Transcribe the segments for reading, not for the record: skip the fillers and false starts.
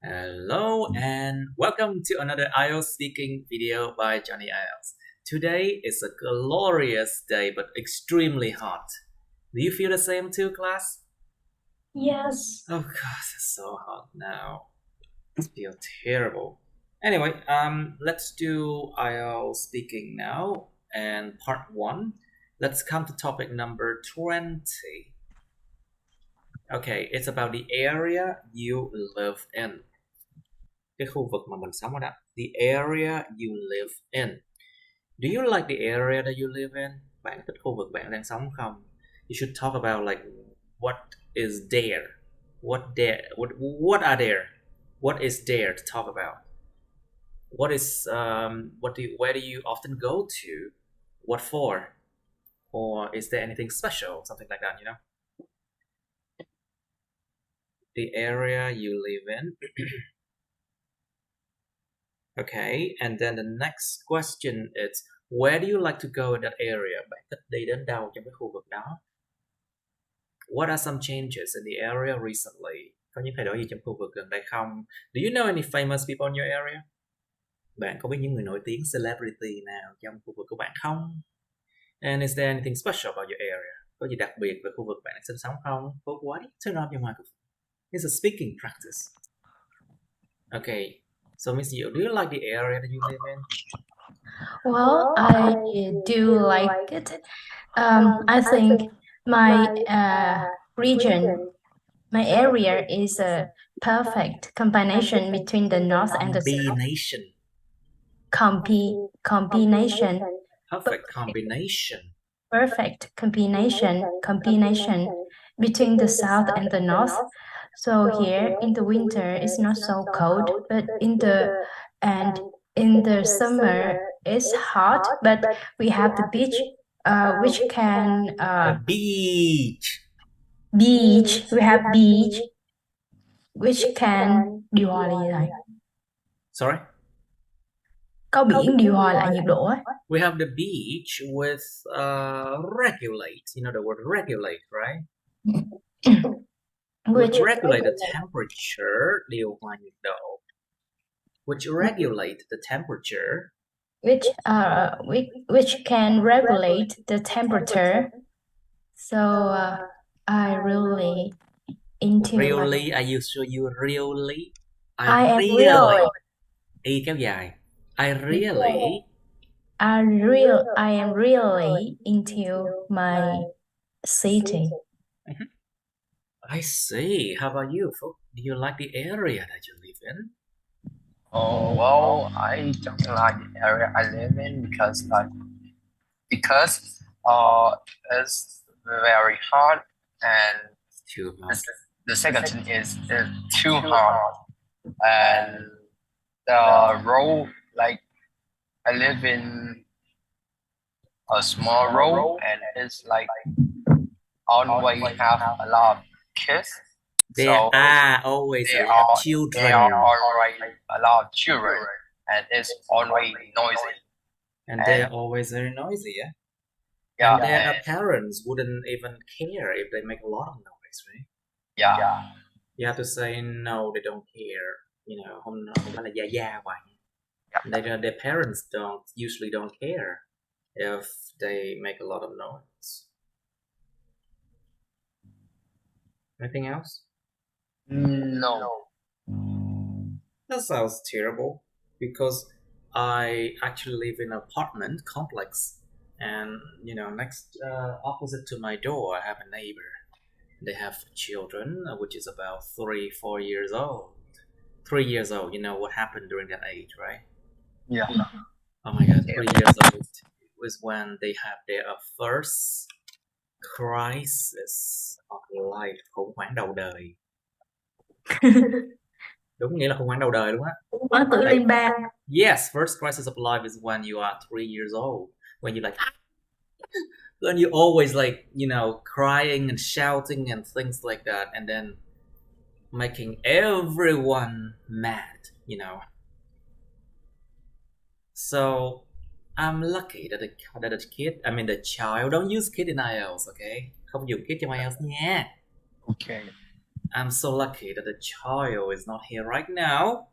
Hello and welcome to another IELTS speaking video by Johnny IELTS. Today is a glorious day but extremely hot. Do you feel the same too, class? Yes. Oh gosh, it's so hot now. I feel terrible. Anyway, let's do IELTS speaking now and part 1. Let's come to topic number 20. Okay, it's about the area you live in. Cái khu vực mà mình sống ở đó. The area you live in. Do you like the area that you live in? Bạn thích khu vực bạn đang sống không? You should talk about like what is there. What are there? What is there to talk about? What is where do you often go to? What for? Or is there anything special? Something like that, you know? The area you live in. Okay, and then the next question is where do you like to go in that area? Bạn thích đi đến đâu trong cái khu vực đó? What are some changes in the area recently? Có những thay đổi gì trong khu vực gần đây không? Do you know any famous people in your area? Bạn có biết những người nổi tiếng celebrity nào trong khu vực của bạn không? And is there anything special about your area? Có gì đặc biệt về khu vực bạn đang sinh sống không? But why don't you turn on your microphone? It's a speaking practice. Okay, so Miss Yu, do you like the area that you live in? Well, I do like it. I think my region, my area is a perfect combination between the north and the south. Combination. Combination. Perfect combination. Perfect combination between the south and the north. So here in the winter it's not so cold, but in the summer it's hot, but we have the beach, which can Beach. we have beach which can điều hòa là gì thầy? Sorry? Có biển điều hòa lại nhiệt độ ấy. We have the beach with regulate. You know the word regulate, right? Which regulate the temperature, điều hòa nhiệt độ. Which regulate the temperature. Which can regulate the temperature. So I really into Really? Are you sure you really? I am really Y kéo dài. I really. I am really into my city. I see. How about you, folks? Do you like the area that you live in? Oh well, I don't like the area I live in because it's very hot, and Too hot. the second thing is it's too hot, and the road, like, I live in a small road, and it's like always have a lot of kids. There are always a lot of children. There are always a lot of children, and it's always noisy. And they're always very noisy, yeah? Yeah. And their parents wouldn't even care if they make a lot of noise, right? Yeah. You have to say no, they don't care. You know, không phải là gia hoài. Their parents usually don't care if they make a lot of noise. Anything else? No. That sounds terrible because I actually live in an apartment complex, and you know, next opposite to my door, I have a neighbor. They have children, which is about 3-4 years old. 3 years old. You know what happened during that age, right? Yeah. Oh my god, 3 years old was when they have their first crisis of life, khủng hoảng đầu đời. Đúng nghĩa là khủng hoảng đầu đời luôn á. Khủng hoảng tuổi lên ba. Yes, first crisis of life is when you are 3 years old. When you're like, when you're always like, you know, crying and shouting and things like that, and then making everyone mad, you know. So I'm lucky that the child, don't use kid in IELTS, okay? Không dùng kid trong IELTS nha. Okay. I'm so lucky that the child is not here right now.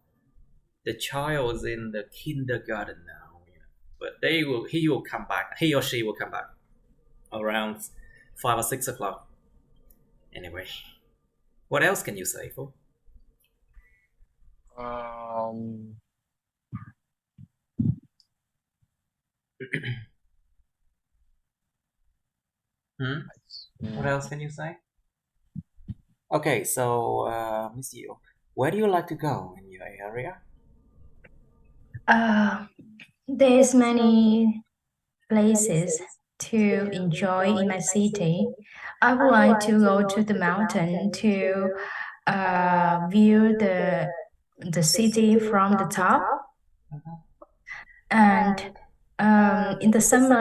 The child is in the kindergarten now, but he will come back. He or she will come back around 5 or 6 o'clock. Anyway, what else can you say, Phúc? What else can you say? Okay, so Miss Yu, where do you like to go in your area? There's many places to enjoy in my city. I would like to go to the mountain to view the city from the top. And in the summer,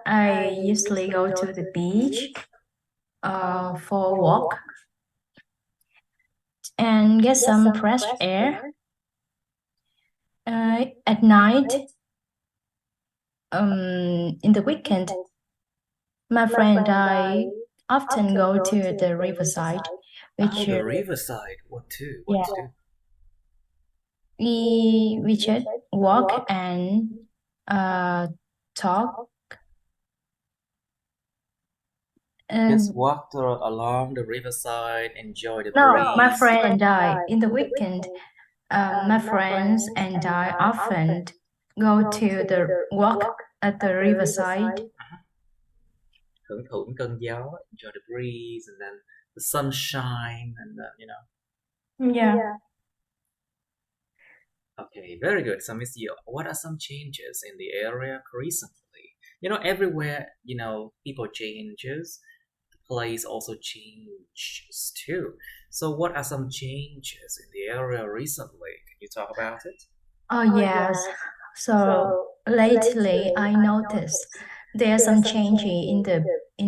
I usually go to the beach for a walk and get some fresh air. At night, in the weekend, my friend and I often go to the riverside. The riverside. What to do? We just walk and talk. Just walk along the riverside, enjoy the breeze. No, my friend and I, in the weekend, my friends and I often go to the walk at the riverside. Hưởng thụ cơn gió, enjoy the breeze, and then the sunshine, and Yeah. Okay, very good. So, Miss Yu, what are some changes in the area recently? Everywhere, people changes. The place also changes too. So, what are some changes in the area recently? Can you talk about it? Oh, yes. So lately, I noticed there's some change in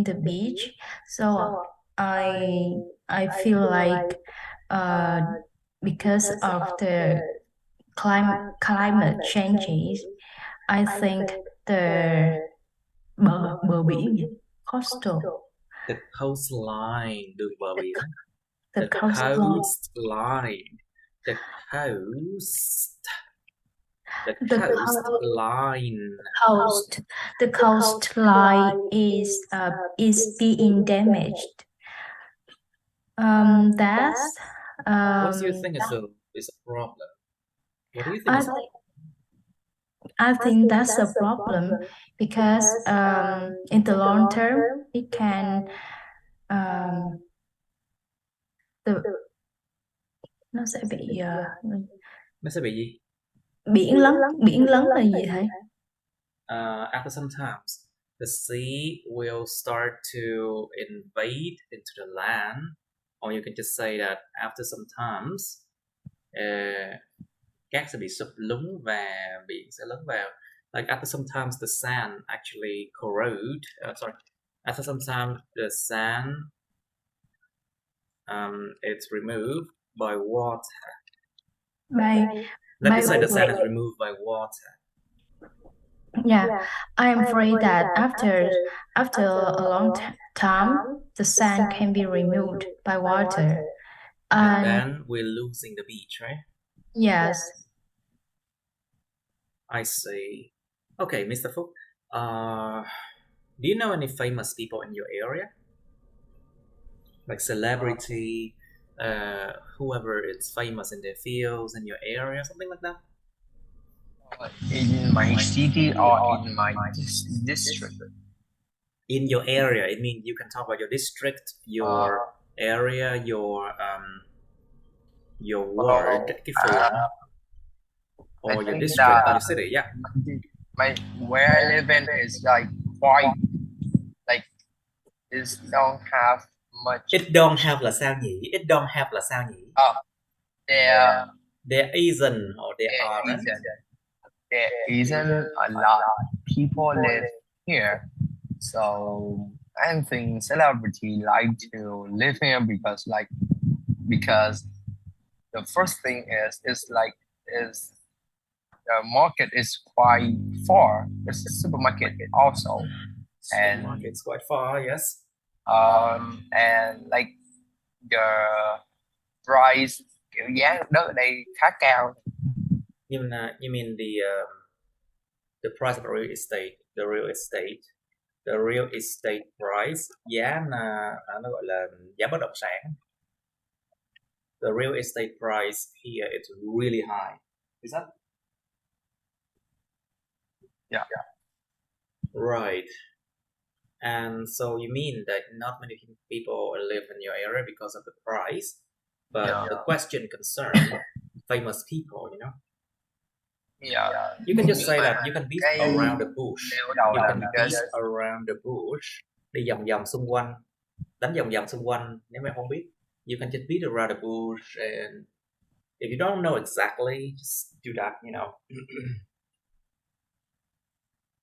the beach. So I feel like because of the climate changes, I think the bờ biển coastal The coastline, đường bờ biển. the coastline. The coastline is being damaged. That's what do you think is a problem? What do you think? I think that's a problem because in the long term it can nó sẽ bị nó sẽ bị gì? Biển lớn là gì thầy? After some times, the sea will start to invade into the land, or you can just say that after some times, cát sẽ bị sụp lún và biển sẽ lấn vào. Like after some times, the sand actually corrode. After some time, the sand it's removed by water. Let me say the sand is removed by water. Yeah, I am afraid that after a long time, the sand can be removed by water. And then we're losing the beach, right? Yes. I see. Okay, Mr. Phúc, do you know any famous people in your area? Like celebrity, whoever is famous in their fields in your area, something like that? In my city or in my district? In your area, it means you can talk about your district, your area, your ward, cái phường, or your district, or your city. Yeah. Where I live in is like quite like it don't have much. It don't have là sao nhỉ? It don't have là sao nhỉ? There isn't or there aren't. There isn't a lot of people live here, so I think celebrity like to live here because the first thing is the market is quite far. The supermarket also, and it's quite far. Yes. And like the price, kiểu giá đất ở đây khá cao. You mean the price of real estate, the real estate price, giá là nó gọi là giá bất động sản. The real estate price here is really high. Is that? Yeah. Right. And so you mean that not many people live in your area because of the price, but Yeah. the question concerns famous people, you know? Yeah. You can just say that you can beat Cái around the bush. nêu đầu You là can beat because around the bush. Đi vòng vòng xung quanh. Đánh vòng vòng xung quanh. Nếu mà không biết, you can just beat around the bush. And if you don't know exactly, just do that, you know.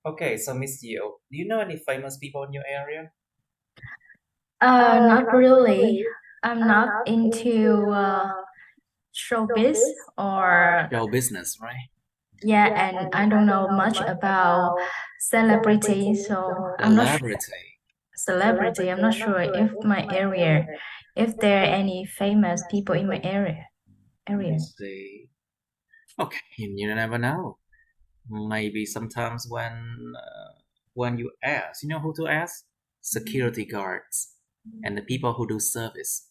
Okay, so Miss Diệu, do you know any famous people in your area? Not really. I'm not into showbiz or Show business, right? yeah, and I don't know much about celebrity, so I'm not sure. Celebrity. I'm not sure if my area, if there are any famous people in my area. Let's see. Okay, you never know. Maybe sometimes when you ask, you know who to ask? Security guards and the people who do service.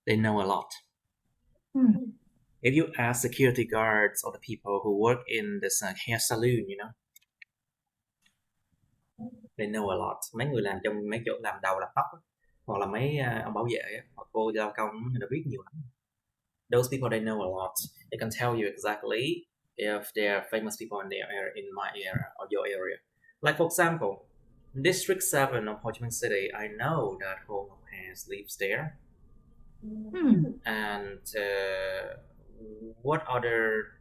They know a lot. If you ask security guards or the people who work in this hair saloon, you know, they know a lot. Mấy người làm trong mấy chỗ làm đầu làm tóc á, hoặc là mấy ông bảo vệ á, hoặc cô giao công người ta biết nhiều lắm. Those people, they know a lot. They can tell you exactly if there are famous people in their area, in my area or your area. Like for example, District 7 of Ho Chi Minh City, I know that Ho Ngọc Has lives there. And what other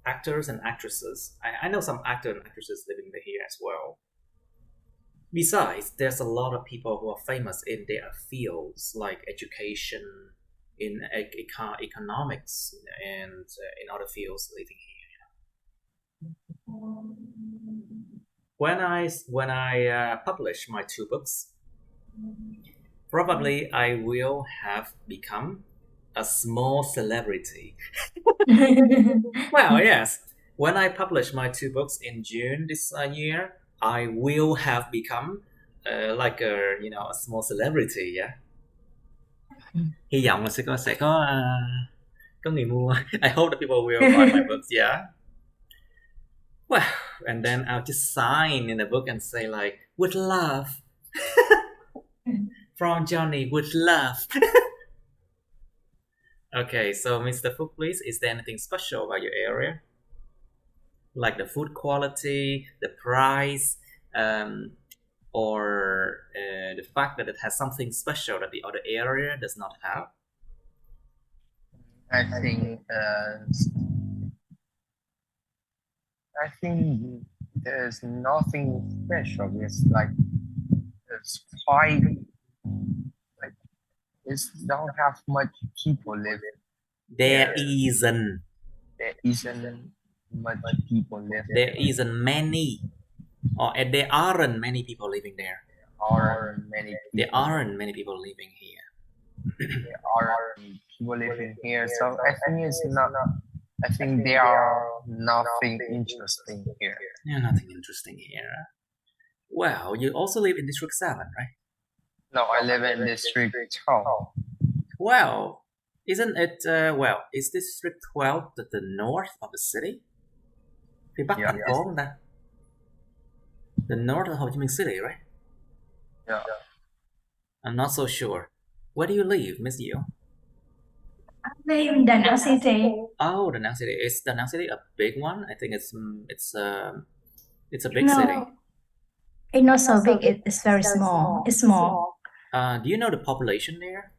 actors and actresses? I know some actors and actresses living here as well. Besides, there's a lot of people who are famous in their fields, like education, in economics, and in other fields living here. When I publish my 2 books, probably I will have become a small celebrity. Well, yes. When I publish my 2 books in June this year, I will have become like a small celebrity, yeah. Hy vọng là sẽ có người mua. I hope that people will buy my books, yeah. Well, and then I'll just sign in the book and say like, with love. From Johnny, with love. Okay, so Mr. Phúc, please, is there anything special about your area? Like the food quality, the price, or the fact that it has something special that the other area does not have? I think there's nothing special. It's quite like it don't have much people living. There isn't much people living. There isn't many, or there aren't many people living there. There aren't many people living here. There are people living here, so I think it's not. I think there are nothing interesting here. Yeah, nothing interesting here. Well, you also live in District 7, right? No, I live in District 12. Well, isn't it, is District 12 to the north of the city? Phía Bắc thành phố không ta? The north of Ho Chi Minh City, right? Yeah. I'm not so sure. Where do you live, Miss Diệu? I live in Da Nang City. Oh, Da Nang City. Is Da Nang City a big one? I think it's a big city. It's not so big. It's very small. It's small. Do you know the population there?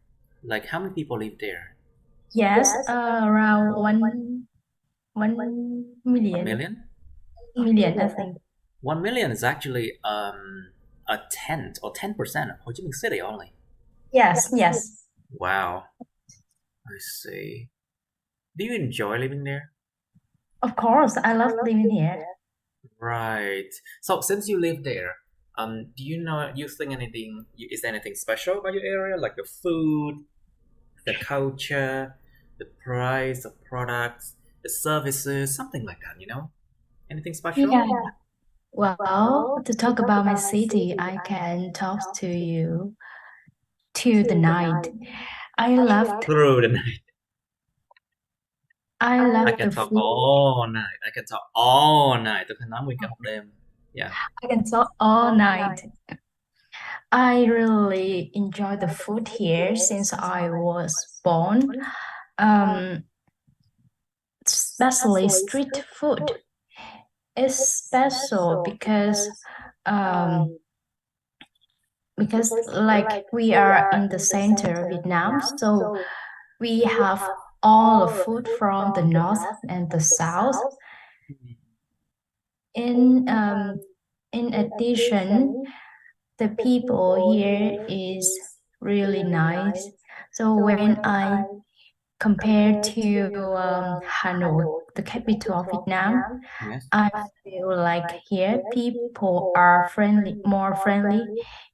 Like how many people live there? Yes, around 1 million. 1 million? Million, I think. 1 million is actually a tenth or 10% of Ho Chi Minh City only. Yes. Wow. I see. Do you enjoy living there? Of course, I love living here. Right. So since you live there, Do you know, you think anything, is there anything special about your area, like the food, the culture, the price of products, the services, something like that, you know? Anything special? Yeah. Well, to talk about my city, I can talk to you to the night. I loved Through the night. I I love can the talk food. all night. I can talk all night. Tôi có thể nói nguyên cả một đêm. Yeah. I can talk all night. I really enjoy the food here since I was born. Especially street food. It's special because like we are in the center of Vietnam, so we have all the food from the north and the south. In addition, the people here is really nice. So when I compare to Hanoi, the capital of Vietnam, Yes. I feel like here people are friendly, more friendly,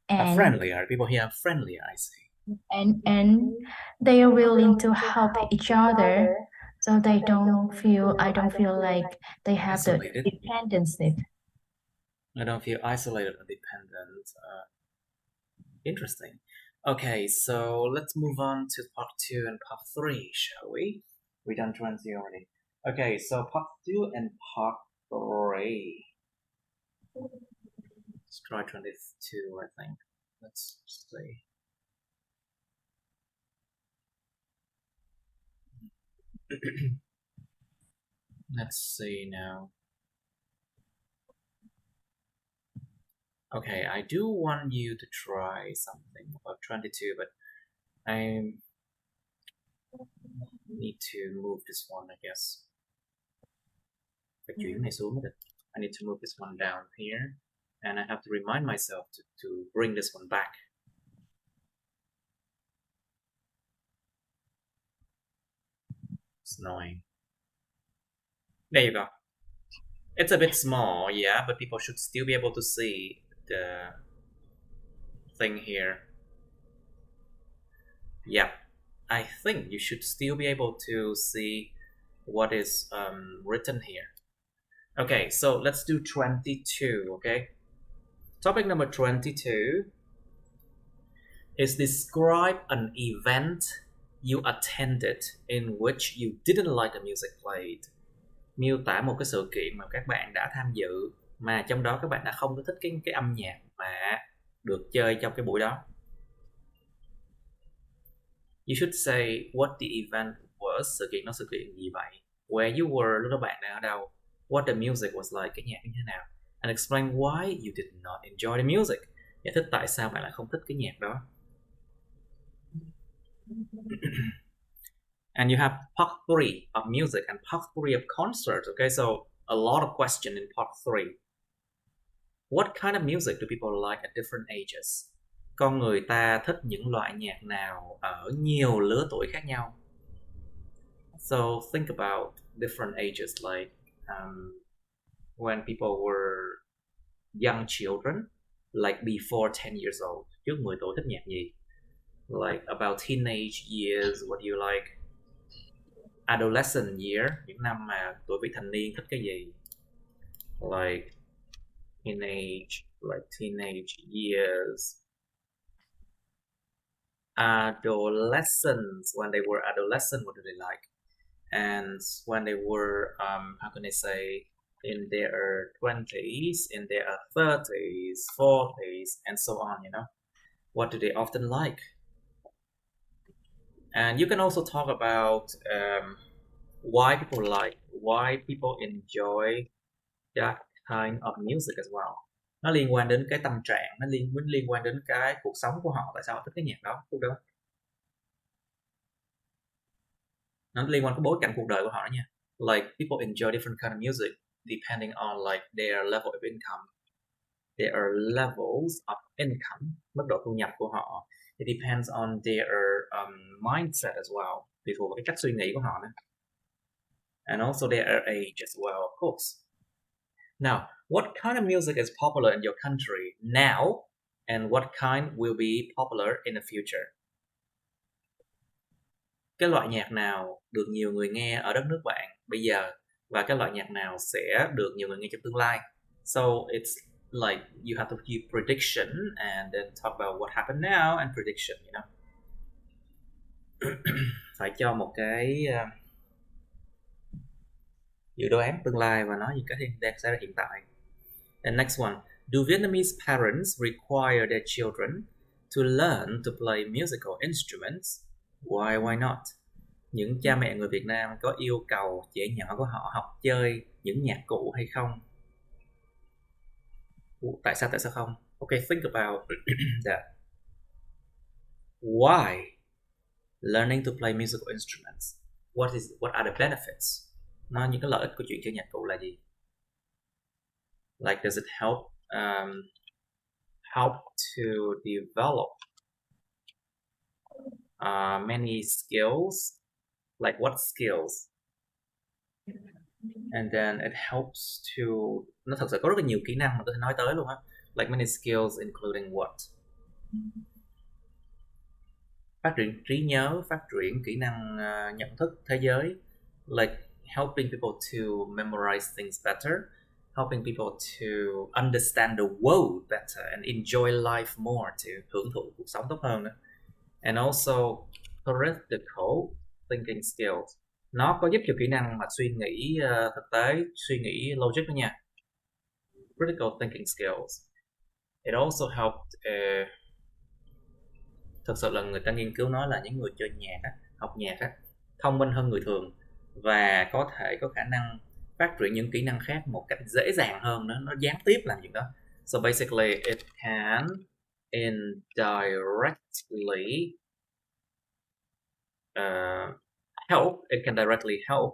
and Friendlier. People here are friendlier, I see. and they are willing to help each other, so I don't feel like they have Isolated. the dependency. I don't feel isolated or dependent. Interesting. Okay, so let's move on to part 2 and part 3, shall we? We done transit already. Okay, so part 2 and part 3. Let's try 22, I think. Let's see. Let's see now. Okay, I do want you to try something about 22, but I need to move this one, I guess. I need to move this one down here, and I have to remind myself to bring this one back. It's annoying. There you go. It's a bit small, yeah, but people should still be able to see the thing here. Yeah, I think you should still be able to see what is written here. Okay, so let's do 22, okay? Topic number 22 is describe an event you attended in which you didn't like the music played. Miêu tả một cái sự kiện mà các bạn đã tham dự mà trong đó các bạn đã không có thích cái âm nhạc mà được chơi trong cái buổi đó. You should say what the event was. Sự kiện gì vậy? Where you were, lúc đó bạn đang ở đâu? What the music was like, cái nhạc như thế nào? And explain why you did not enjoy the music. Giải thích tại sao bạn lại không thích cái nhạc đó. And you have part 3 of music and part 3 of concerts. Okay, so a lot of questions in part 3. What kind of music do people like at different ages? Con người ta thích những loại nhạc nào ở nhiều lứa tuổi khác nhau? So think about different ages, like when people were young children, like before 10 years old. Trước 10 tuổi thích nhạc gì? Like about teenage years, what do you like? Adolescent year, những năm mà tuổi vị thành niên thích cái gì? Like teenage years. Adolescents, when they were adolescent, what do they like? And when they were, how can I say, in their 20s, in their 30s, 40s, and so on, you know? What do they often like? And you can also talk about why people enjoy that kind of music as well. Nó liên quan đến cái tâm trạng, nó liên quan đến cái cuộc sống của họ, tại sao họ thích cái nhạc đó, khúc đó. Nó liên quan đến bối cảnh cuộc đời của họ đó nha. Like people enjoy different kind of music depending on like their level of income. Their levels of income, mức độ thu nhập của họ. It depends on their mindset as well. Tùy thuộc vào cái cách suy nghĩ của họ nữa. And also their age as well, of course. Now, what kind of music is popular in your country now, and what kind will be popular in the future? Cái loại nhạc nào được nhiều người nghe ở đất nước bạn bây giờ, và cái loại nhạc nào sẽ được nhiều người nghe trong tương lai? So it's like you have to give prediction and then talk about what happened now and prediction, you know. Phải cho một cái dự đoán tương lai và nói những cái đang xảy ra hiện tại. And next one, do Vietnamese parents require their children to learn to play musical instruments? Why not? Những cha mẹ người Việt Nam có yêu cầu trẻ nhỏ của họ học chơi những nhạc cụ hay không? Tại sao không? Okay, think about that. Why learning to play musical instruments? What are the benefits? Nói những cái lợi ích của chuyện chơi nhạc cụ là gì? Like, does it help to develop many skills? Like what skills? And then it helps to, nó thật sự có rất là nhiều kỹ năng mà tôi thể nói tới luôn á. Like many skills including what? Phát triển trí nhớ, phát triển kỹ năng nhận thức thế giới. Like helping people to memorize things better, helping people to understand the world better and enjoy life more, to hưởng thụ cuộc sống tốt hơn nữa. And also critical thinking skills. Nó có giúp cho kỹ năng mà suy nghĩ thực tế, suy nghĩ logic đó nha. Critical thinking skills. It also helped thực sự là người ta nghiên cứu nói là những người chơi nhạc á, học nhạc á, thông minh hơn người thường và có thể có khả năng phát triển những kỹ năng khác một cách dễ dàng hơn nữa, nó gián tiếp làm chuyện đó. So basically it can indirectly it can directly help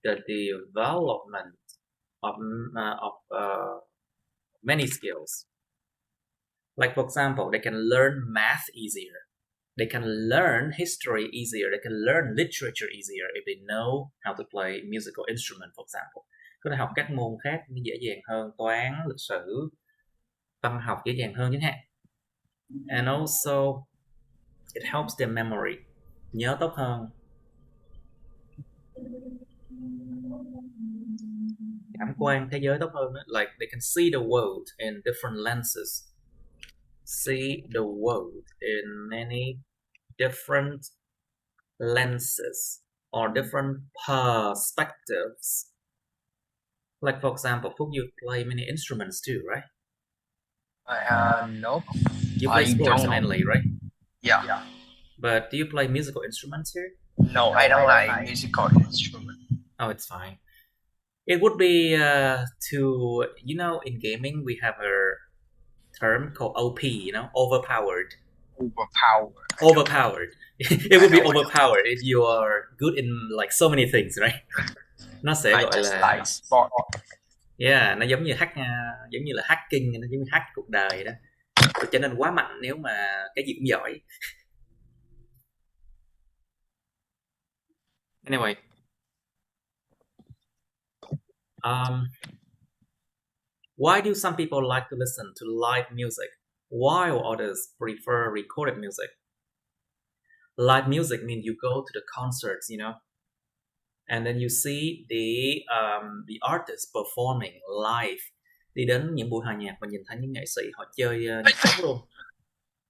the development of many skills. Like for example, they can learn math easier. They can learn history easier. They can learn literature easier if they know how to play musical instrument, for example. Có thể học các môn khác dễ dàng hơn, toán, lịch sử, văn học dễ dàng hơn chẳng hạn. And also, it helps their memory, nhớ tốt hơn. Cảm quan thế giới tốt hơn. Like they can see the world in different lenses. See the world in many different lenses or different perspectives. Like for example, Phúc, you play many instruments too, right? Nope. You play sports don't. mainly, right? Yeah. But do you play musical instruments here? No, I don't like musical instrument. Oh, it's fine. It would be to, you know, in gaming we have a term called OP, you know, overpowered. Overpowered. It would be overpowered if you are good in like so many things, right? Nó sẽ gọi là like sport. Yeah, nó giống như hacking, nó giống như hack cuộc đời đó. Cho nên quá mạnh nếu mà cái gì cũng giỏi. Anyway, why do some people like to listen to live music while others prefer recorded music? Live music means you go to the concerts, you know, and then you see the artist performing live. Đi đến những buổi hòa nhạc và nhìn thấy những nghệ sĩ họ chơi nhạc sống luôn.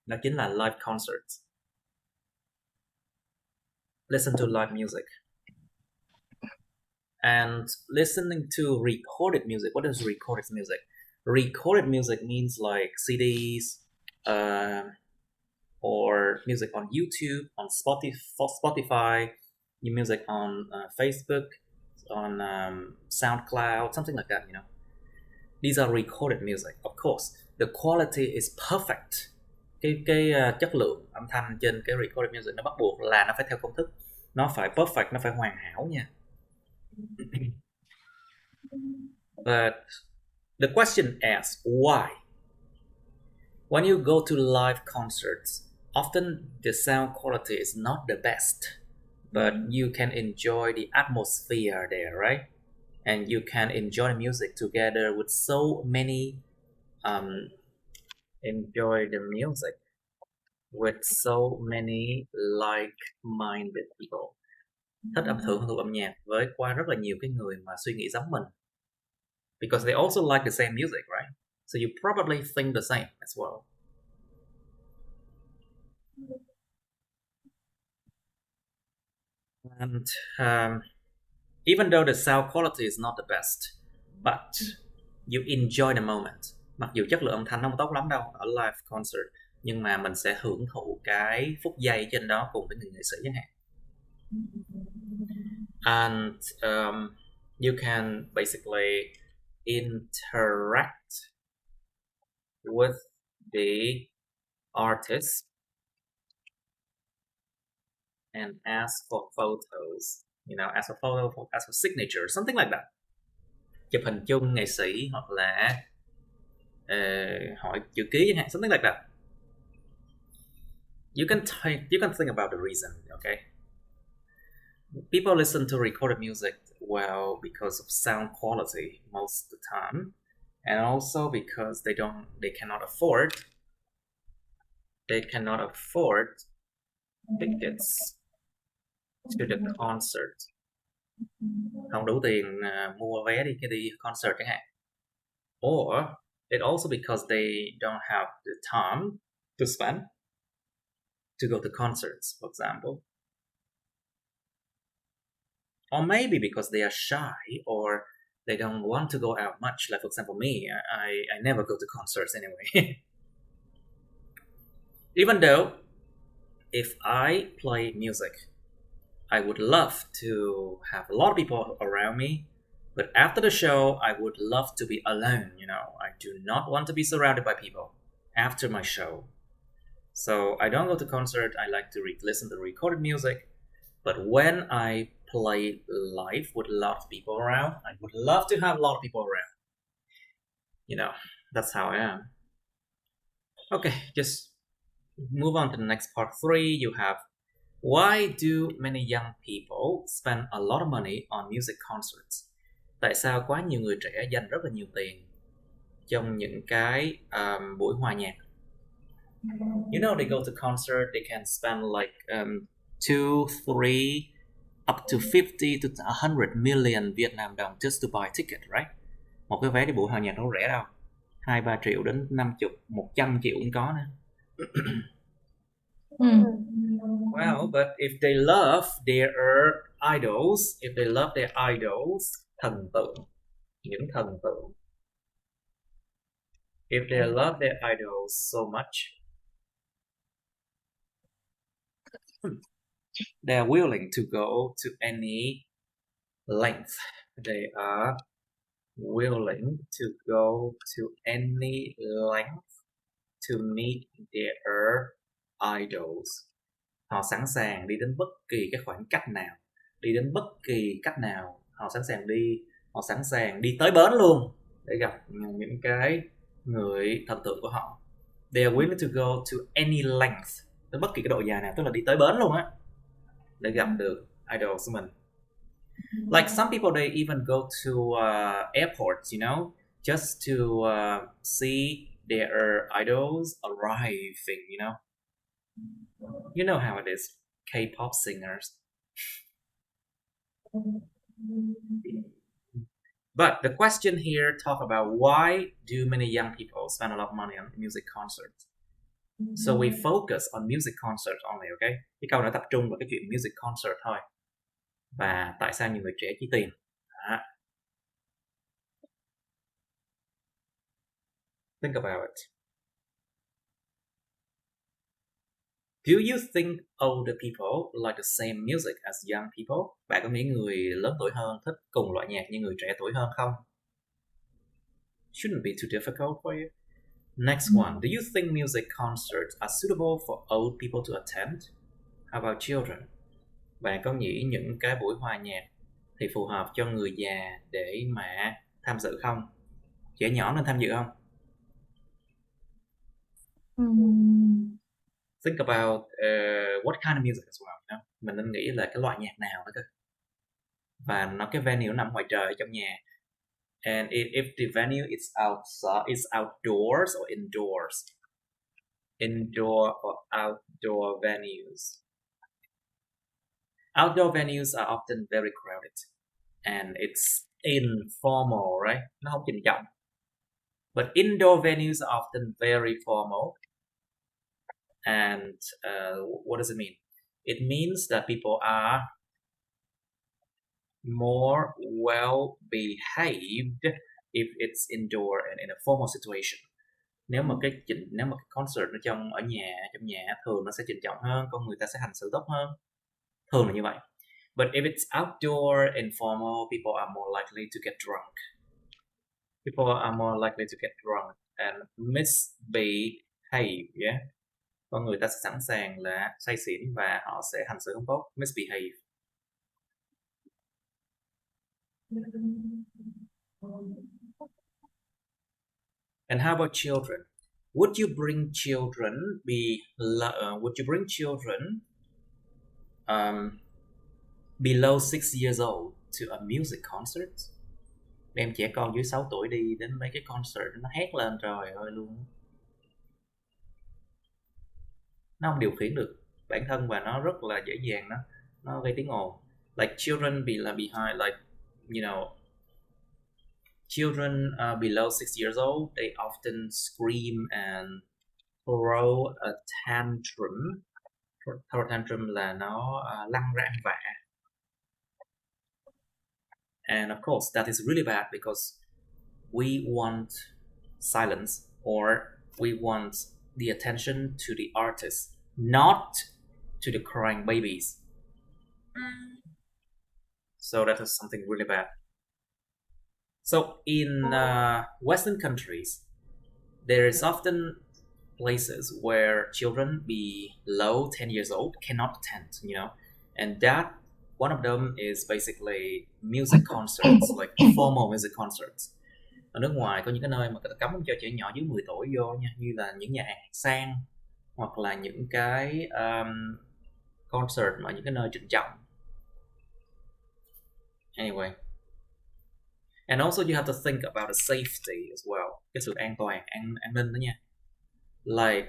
Đó chính là live concerts. Listen to live music. And listening to recorded music. What is recorded music? Recorded music means like CDs, or music on YouTube, on Spotify, music on Facebook, on SoundCloud, something like that, you know. These are recorded music. Of course, the quality is perfect. Cái chất lượng âm thanh trên cái recorded music nó bắt buộc là nó phải theo công thức. Nó phải perfect, nó phải hoàn hảo nha. But the question asks why? When you go to live concerts, often the sound quality is not the best, but you can enjoy the atmosphere there, right? and you can enjoy the music together with so many like-minded people. Thích hưởng thụ âm nhạc với qua rất là nhiều cái người mà suy nghĩ giống mình, because they also like the same music, right? So you probably think the same as well. And even though the sound quality is not the best, but you enjoy the moment. Mặc dù chất lượng âm thanh không tốt lắm đâu ở live concert, nhưng mà mình sẽ hưởng thụ cái phút giây trên đó cùng với người nghệ sĩ chẳng hạn. And you can basically interact with the artist and ask for photos, ask for photo, ask for signature, something like that. Chụp hình chung nghệ sĩ hoặc là hỏi chữ ký chẳng hạn, something like that. You can think about the reason, okay? People listen to recorded music well because of sound quality most of the time, and also because they cannot afford tickets to the concert. Không đủ tiền mua vé đi concert chẳng hạn. Or it also because they don't have the time to spend to go to concerts, for example. Or maybe because they are shy or they don't want to go out much. Like, for example, me, I never go to concerts anyway. Even though if I play music, I would love to have a lot of people around me, but after the show, I would love to be alone, I do not want to be surrounded by people after my show. So I don't go to concert, I like to listen to recorded music, but when I play live with a lot of people around, I would love to have a lot of people around. That's how I am. Okay, just move on to the next part 3. You have, why do many young people spend a lot of money on music concerts? Tại sao quá nhiều người trẻ dành rất là nhiều tiền trong những cái buổi hòa nhạc? They go to concert, they can spend like 2, 3, up to 50 to 100 million Vietnam đồng just to buy a ticket, right? Một cái vé đi buổi hòa nhạc đâu rẻ đâu. 2-3 triệu đến 50, 100 triệu cũng có nữa. Well, but if they love their idols, thần tượng, những thần tượng, if they love their idols so much, they are willing to go to any length. They are willing to go to any length to meet their idols. Họ sẵn sàng đi đến bất kỳ cái khoảng cách nào, họ sẵn sàng đi tới bến luôn để gặp những cái người thần tượng của họ. They are willing to go to any length, tới bất kỳ cái độ dài nào, tức là đi tới bến luôn á, để gặp được idols của mình. Like some people, they even go to airports, just to see their idols arriving, You know how it is, K-pop singers. But the question here talk about why do many young people spend a lot of money on music concerts? So we focus on music concert only, okay? Cái câu này tập trung vào cái chuyện music concert thôi. Và tại sao nhiều người trẻ chi tiền? Think about it. Do you think older people like the same music as young people? Bạn có nghĩ người lớn tuổi hơn thích cùng loại nhạc như người trẻ tuổi hơn không? Shouldn't be too difficult for you. Next one. Do you think music concerts are suitable for old people to attend? How about children? Bạn có nghĩ những cái buổi hòa nhạc thì phù hợp cho người già để mà tham dự không? Trẻ nhỏ nên tham dự không? Think about what kind of music as well. Mình nên nghĩ là cái loại nhạc nào đó cơ. và nó cái venue nằm ngoài trời trong nhà. And if the venue is outside, is outdoors or indoors, indoor or outdoor venues. Outdoor venues are often very crowded and it's informal, right? Nó không trình trọng. But indoor venues are often very formal. And what does it mean? It means that people are more well behaved if it's indoor and in a formal situation. Nếu mà cái concert nó trong nhà thường nó sẽ trình trọng hơn, con người ta sẽ hành xử tốt hơn. Thường là như vậy. But if it's outdoor and formal, people are more likely to get drunk. People are more likely to get drunk and misbehave, yeah. Con người ta sẽ sẵn sàng là say xỉn và họ sẽ hành xử không tốt, misbehave. And how about children? Would you bring children below 6 years old to a music concert? Đem trẻ con dưới 6 tuổi đi đến mấy cái concert nó hét lên trời ơi luôn. Nó không điều khiển được bản thân và nó rất là dễ dàng nó gây tiếng ồn. Like children behind, like, you know, children below 6 years old, they often scream and throw a tantrum. Throw a tantrum là nó lăn ra ăn vạ. And of course, that is really bad because we want silence, or we want the attention to the artist, not to the crying babies. So that is something really bad. So in Western countries, there is often places where children below 10 years old cannot attend, you know, and that one of them is basically music concerts, like formal music concerts. Ở nước ngoài có những cái nơi mà người ta cấm cho trẻ nhỏ dưới 10 tuổi vô nha, như là những nhà hàng sang hoặc là những cái concert mà những cái nơi trịnh trọng. Anyway. And also you have to think about the safety as well. Cái sự an toàn, an ninh đó nha. Like,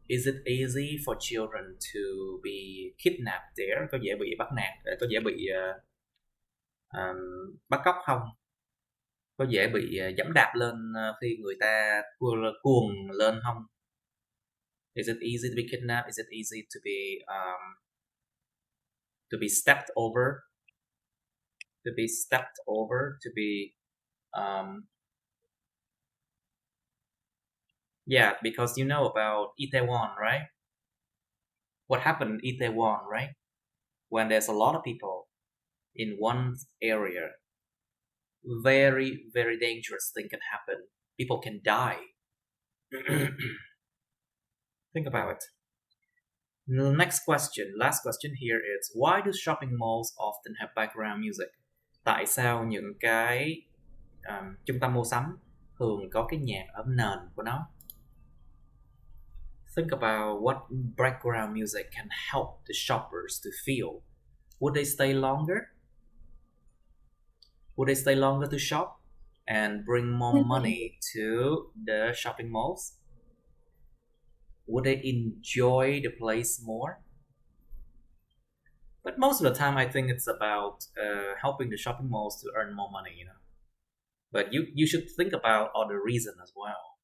is it easy for children to be kidnapped there? Có dễ bị bắt nạt, có dễ bị bắt cóc không? Có dễ bị giẫm đạp lên khi người ta cuồng lên không? Is it easy to be kidnapped? Is it easy to be stepped over? To be stepped over, to be yeah, because you know about Itaewon, right? What happened in Itaewon, right? When there's a lot of people in one area, very, very dangerous thing can happen. People can die. Think about it. Next question, last question here is, why do shopping malls often have background music? Tại sao những cái trung tâm mua sắm thường có cái nhạc ở nền của nó? Think about what background music can help the shoppers to feel. Would they stay longer? Would they stay longer to shop and bring more money to the shopping malls? Would they enjoy the place more? But most of the time, I think it's about helping the shopping malls to earn more money, you know. But you should think about other reasons as well.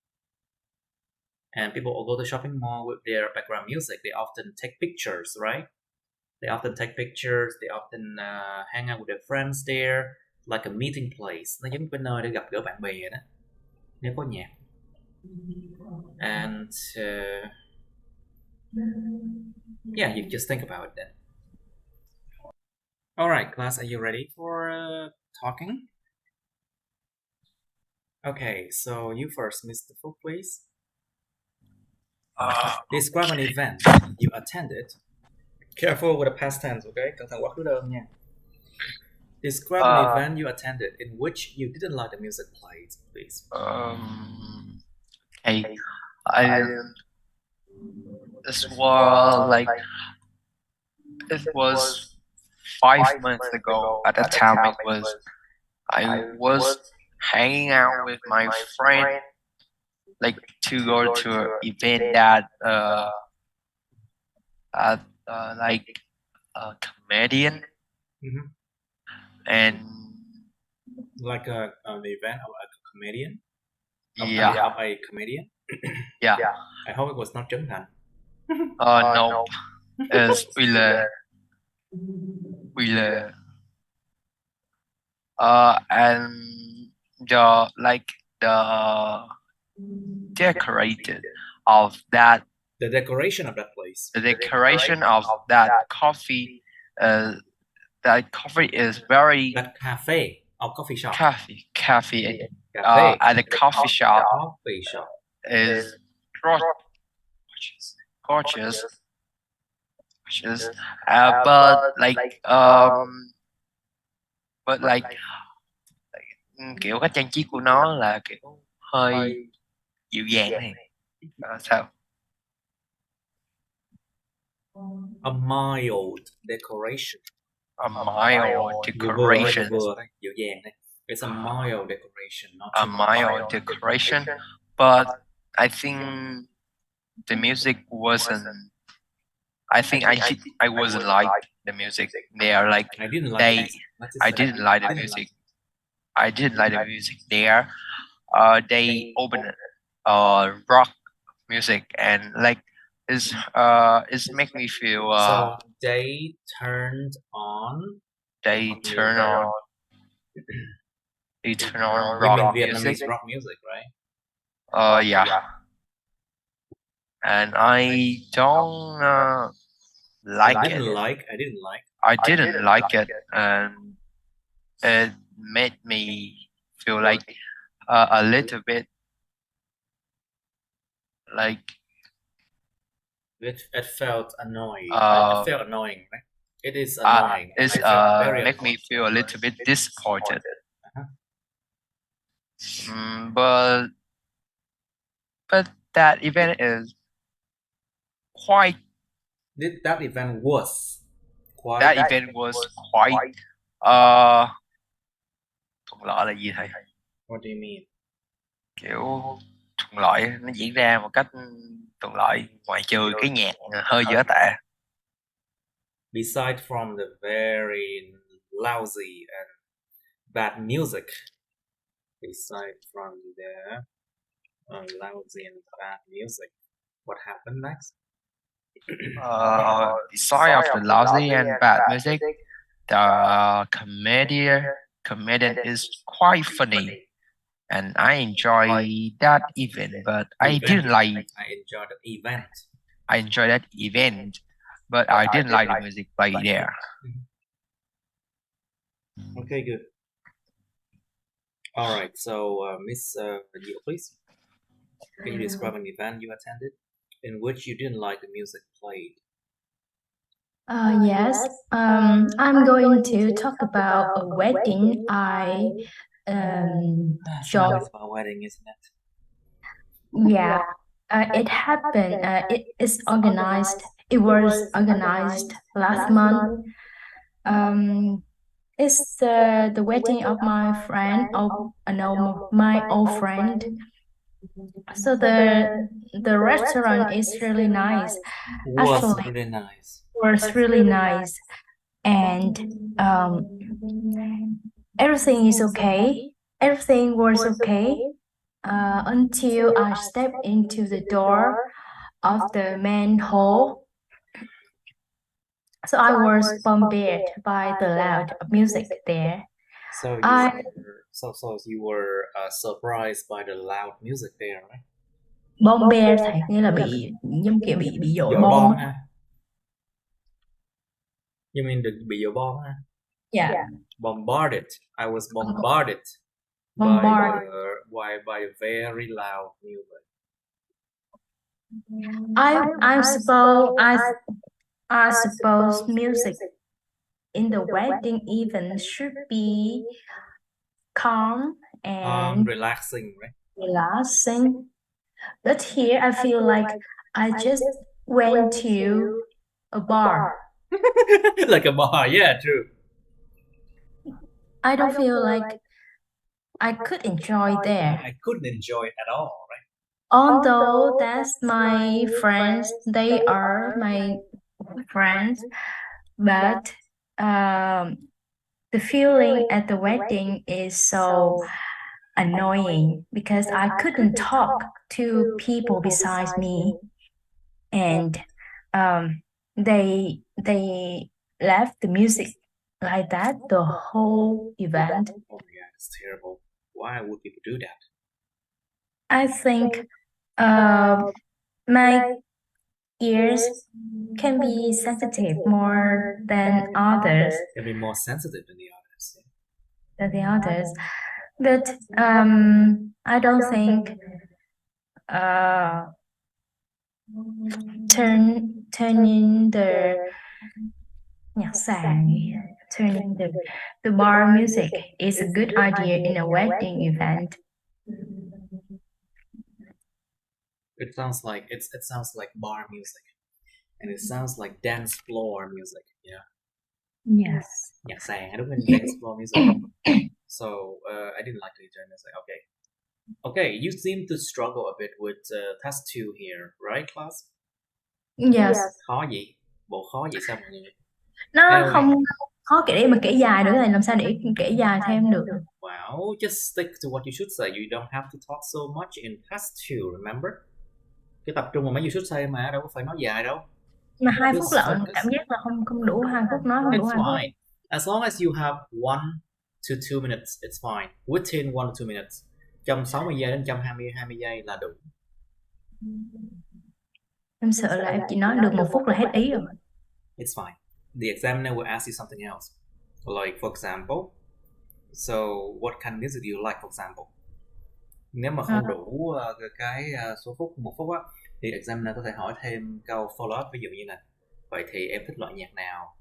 And people will go to the shopping mall with their background music. They often take pictures, right? They often take pictures. They often hang out with their friends there, like a meeting place. Nó giống cái nơi để gặp gỡ bạn bè đó, nếu có nhạc. And yeah, you just think about it then. All right, class, are you ready for talking? Okay, so you first, Mr. Fu, please. Describe an event you attended. Careful with the past tense, okay? Cẩn thận quá khứ đơn nha. Describe an event you attended in which you didn't like the music played, please. Okay. This was like, it was 5 months ago. At that time, I was hanging out with my friend, like to go to an event that like a comedian Mhm. and Like an event of a comedian. yeah, Of a comedian. yeah. I hope it was not Trấn Thành. No, it's Wheeler. And the decorated of that The decoration of that place. the decoration of that coffee that coffee is very That cafe or coffee shop. cafe Cafe. at the coffee shop Coffee shop. is gorgeous, gorgeous. But like kiểu cách trang trí của nó là kiểu hơi dịu dàng này. Sao? A mild decoration. A mild decoration. Vừa thôi, dịu dàng thôi. It's a mild decoration, not A too much. mild decoration, but I think the music wasn't. I think I wasn't like the music. They are like I didn't like I didn't like the music. I didn't like the music there. They opened rock music and like it's make me feel. So they turned on. They turn on. They turn on You mean rock Vietnamese music. rock music, right? Yeah. And I don't like I it. didn't like. I didn't like it, and it made me feel like a little bit like It felt annoying. It felt annoying, right? It is annoying. It's very make me feel a little bit disappointed. Uh-huh. But that event is quite. That event was quite. That event was quite. Thuận lợi là gì thầy? What do you mean? Kiểu thuận lợi, nó diễn ra một cách thuận lợi, ngoại trừ cái nhạc hơi dở tệ. Besides from the very lousy and bad music. Besides from the lousy and bad music, what happened next? Besides of the lousy and bad music, the comedian is quite funny, and I enjoy that event. But I didn't like. I enjoyed the event. I enjoyed that event, but I didn't like the music played there. Okay, good. All right, so Miss Diệu, please. Can you describe an event you attended in which you didn't like the music played? Yes. I'm going to talk about a wedding I joined. It's about a wedding, isn't it? Yeah. It happened. It is organized. It was organized last month. It's the wedding of my friend. My old friend. So the restaurant is really nice. Was really nice. Was really nice, and everything is okay. Everything was okay until I stepped into the door of the main hall. So I was bombarded by the loud music there. So you were surprised by the loud music there, right? Bombarded thầy, nghĩa là bị giống kiểu bị dội bom ha. You mean bị dội bom ha? Yeah. Bombarded. I was bombarded. By a very loud music. I suppose music in the wedding event should be calm and relaxing, right? Relaxing. But here I feel like I just went to a bar. Like a bar, yeah, true. I don't feel like I could enjoy there. I couldn't enjoy it at all, right? Although that's my friends, they are my friends, but the feeling at the wedding is so annoying because I couldn't talk to people besides me, and they left the music like that the whole event. Oh my god, it's terrible. Why would people do that? I think my ears can be sensitive more than others. Can be more sensitive than the others. But I don't think turning the nhạc sàn, turning the bar music is a good idea in a wedding event. It sounds like bar music, and it sounds like dance floor music. Yeah. Yes. Nhạc sàn, đúng không? Dance floor music. So I didn't like the term. It's like okay, you seem to struggle a bit with task 2 here, right, class? Yes. Khó gì? Bộ khó gì sao mọi người? Nó Anyway. không khó để mà kể dài nữa, là làm sao để kể dài thêm được? Well, just stick to what you should say. You don't have to talk so much in past 2, remember? Cái tập trung vào mấy you should say mà, đâu có phải nói dài đâu. Mà 2 phút lận, cảm giác là không đủ 2 phút, nói không đủ 2 phút. It's fine. As long as you have 1 to 2 minutes, it's fine. Within 1 to 2 minutes. Trong 60 giây đến 120 giây là đủ. Em sợ là em chỉ nói được 1 phút là hết ý rồi. It's fine. The examiner will ask you something else. Like, for example, so what kind of music do you like, for example? Nếu mà không đủ cái số phút, 1 phút á, thì examiner có thể hỏi thêm câu follow up, ví dụ như là vậy thì em thích loại nhạc nào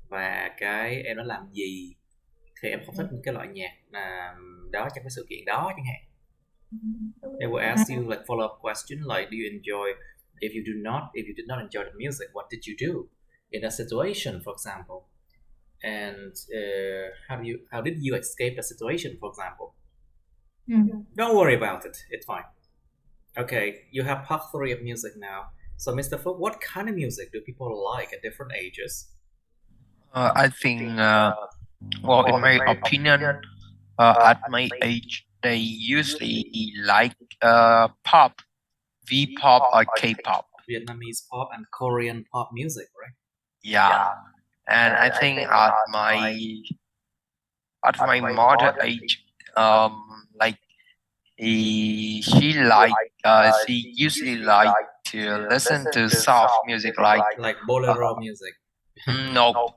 và cái em đã làm gì thì em không thích cái loại nhạc đó trong cái sự kiện đó chẳng hạn. They will ask you like follow up question like, do you enjoy, if you did not enjoy the music, what did you do in that situation, for example, and how did you escape the situation, for example. Don't worry about it, it's fine. Okay, you have part 3 of music now. So Mr. Phúc, what kind of music do people like at different ages? I think well, in my opinion, at my age they usually like pop, V-pop or K-pop, Vietnamese pop and Korean pop music, right? Yeah. And I think at my mother age, like she usually like to listen to soft music like bolero music. No.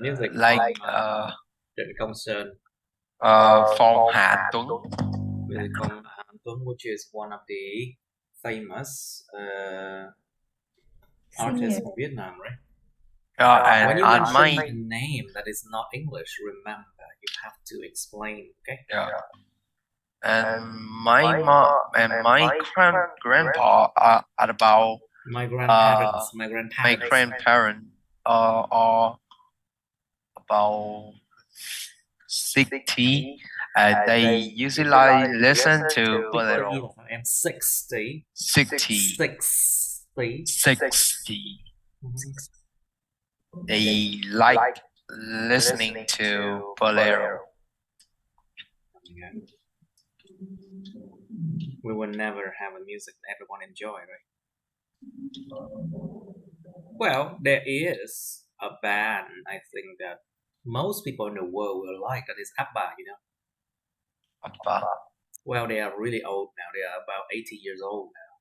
Music like Trịnh Công Sơn, Phong Hà Tuấn. Music from Hàn Tuấn, which is one of the famous artists from Vietnam, right? And when you at mention a name that is not English, remember you have to explain, okay? Yeah. And my mom and my grandpa are at about my grandparents are about 60, and they usually listen to bolero. 60. They like listening to bolero. We will never have a music that everyone enjoy, right? Well, there is a band I think that most people in the world will like, that is ABBA, you know? ABBA. Well, they are really old now. They are about 80 years old now.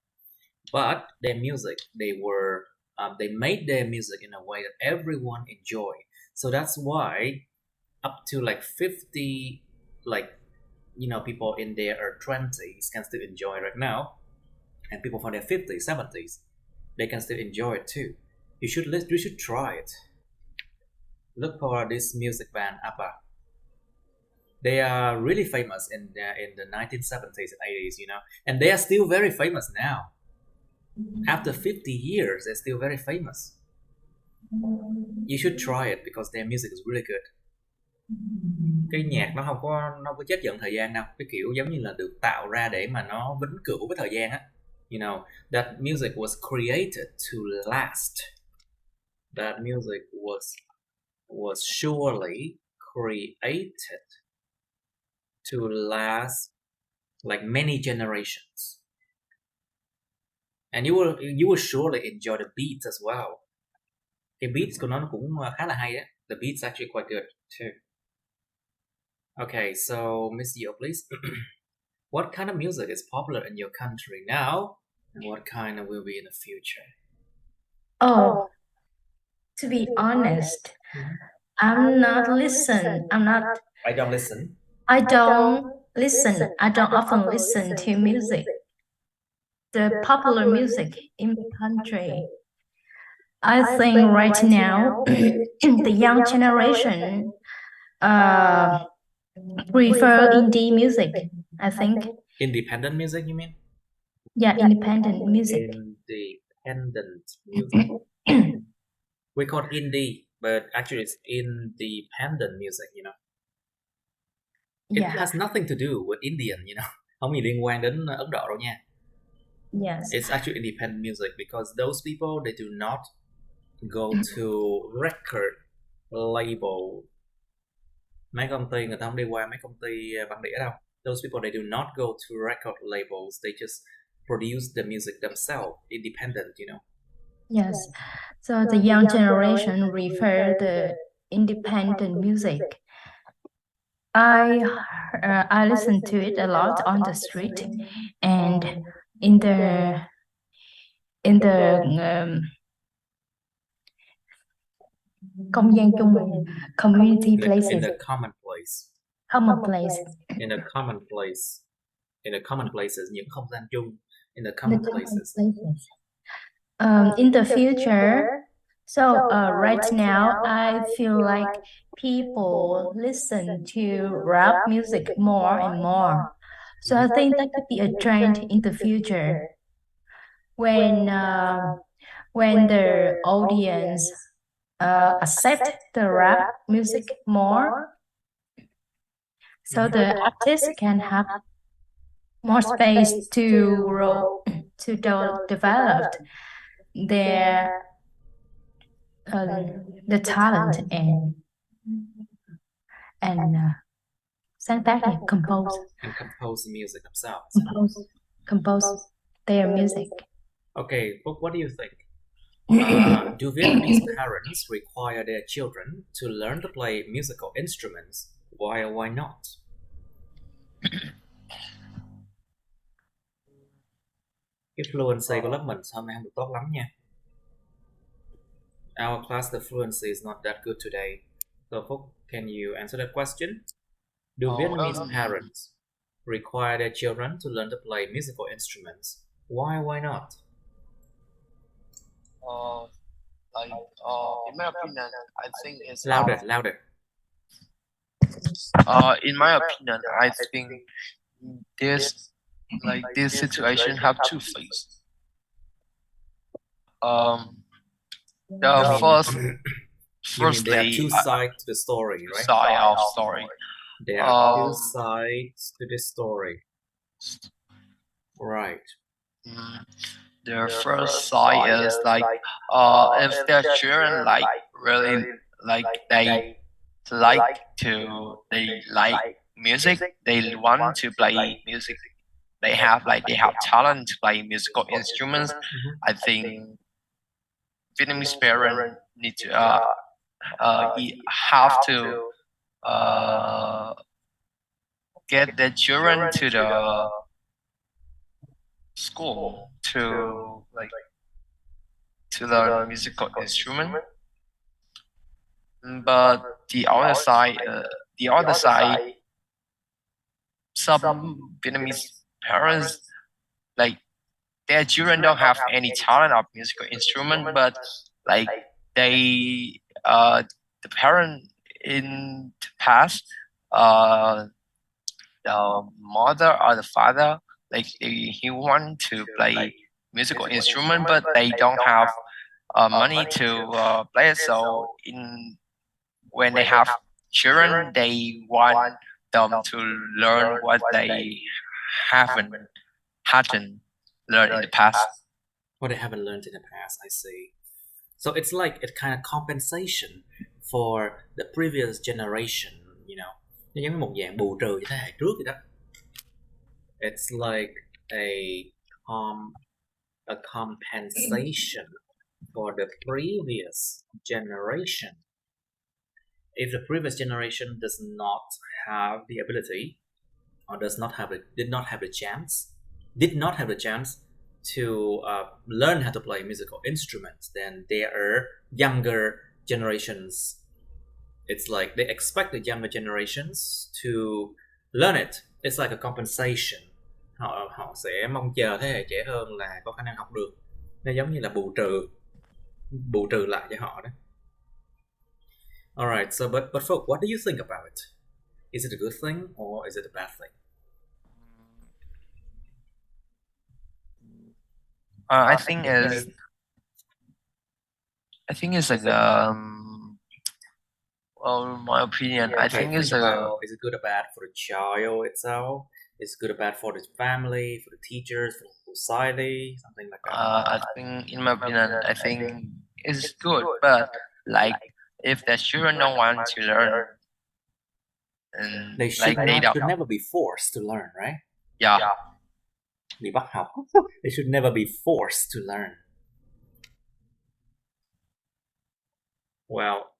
But their music, they made their music in a way that everyone enjoyed. So that's why up to like 50, people in their 20s can still enjoy right now. And people from their 50s, 70s, they can still enjoy it too. You should try it. Look for this music band ABBA. They are really famous in the 1970s and 80s, you know, and they are still very famous now. After 50 years, they're still very famous. You should try it because their music is really good. Cái nhạc nó không có chết dần thời gian đâu, cái kiểu giống như là được tạo ra để mà nó vĩnh cửu với thời gian á. You know, that music was created to last. That music was surely created to last like many generations. And you will surely enjoy the beats as well. Cái beats của nó cũng khá là hay á. The beats actually quite good too. Okay, so Miss Yeo, please. What kind of music is popular in your country now, and what kind will be in the future? Oh, to be honest, I don't listen. I don't listen. I don't listen. I don't often listen to music. The popular music in the country. I think right now the young generation prefer indie music. I think. Independent music, you mean? Yeah, independent music. Independent music. We call it indie, but actually it's independent music, you know. It has nothing to do with Indian, you know. Không gì liên quan đến Ấn Độ đâu nha. Yes. It's actually independent music because those people, they do not go to record label. Mấy công ty người ta không đi qua mấy công ty băng đĩa đâu. Those people, they do not go to record labels. They just produce the music themselves, independent, you know. Yes. So the young generation prefer the independent music. I listen to it a lot on the street and in the không gian chung, community places. In the common place. In the common places, những không gian chung. In the common places. In the future, so right now I feel like people listen to rap music more and more. So I think that could be a trend in the future when the audience accept the rap music more. So the artist can have more space to grow, to develop their the talent and sáng tác nhạc, compose music themselves. Compose their music. Okay, what do you think? Do Vietnamese parents require their children to learn to play musical instruments? Why or why not? Cái fluency của lớp mình hôm nay không được tốt lắm nha. Our class, the fluency is not that good today. So, Phúc, can you answer that question? Do Vietnamese parents require their children to learn to play musical instruments? Why not? In my opinion, I think it's louder. In my opinion, I think this situation have two phases. Firstly, there are two sides to the story, right? There are two sides to the story. Right. Their first side is like if their children really they like music, they want to play music, they have talent to play musical instruments. I think Vietnamese parents need to have to get their children to the school to learn musical instrument. But the other side, some Vietnamese parents, their children don't have any talent of musical instrument, but they the parent in the past, the mother or the father, he want to play musical instrument, but they don't have money to play it. So when they have children, they want them to learn what they haven't hadn't learned in the past. What they haven't learned in the past, I see. So it's like a kind of compensation for the previous generation, you know. Nó giống như một dạng bù trừ cho thế hệ trước vậy đó. It's like a compensation for the previous generation. If the previous generation does not have the ability or did not have the chance to learn how to play musical instruments, then their younger generations, it's like they expect the younger generations to learn it. It's like a compensation. Họ sẽ mong chờ thế hệ trẻ hơn là có khả năng học được. Nó giống như là bù trừ lại cho họ đó. Alright, so but folks, what do you think about it? Is it a good thing or is it a bad thing? I think it's like well, in my opinion, I think it's is it good or bad for the child itself? Is it good or bad for the family, for the teachers, for the society, something like that? I think, in my opinion, I think it's good, but like if the children don't want to learn, and they should never be forced to learn, right? Yeah. Bị bắt học. They should never be forced to learn. Well,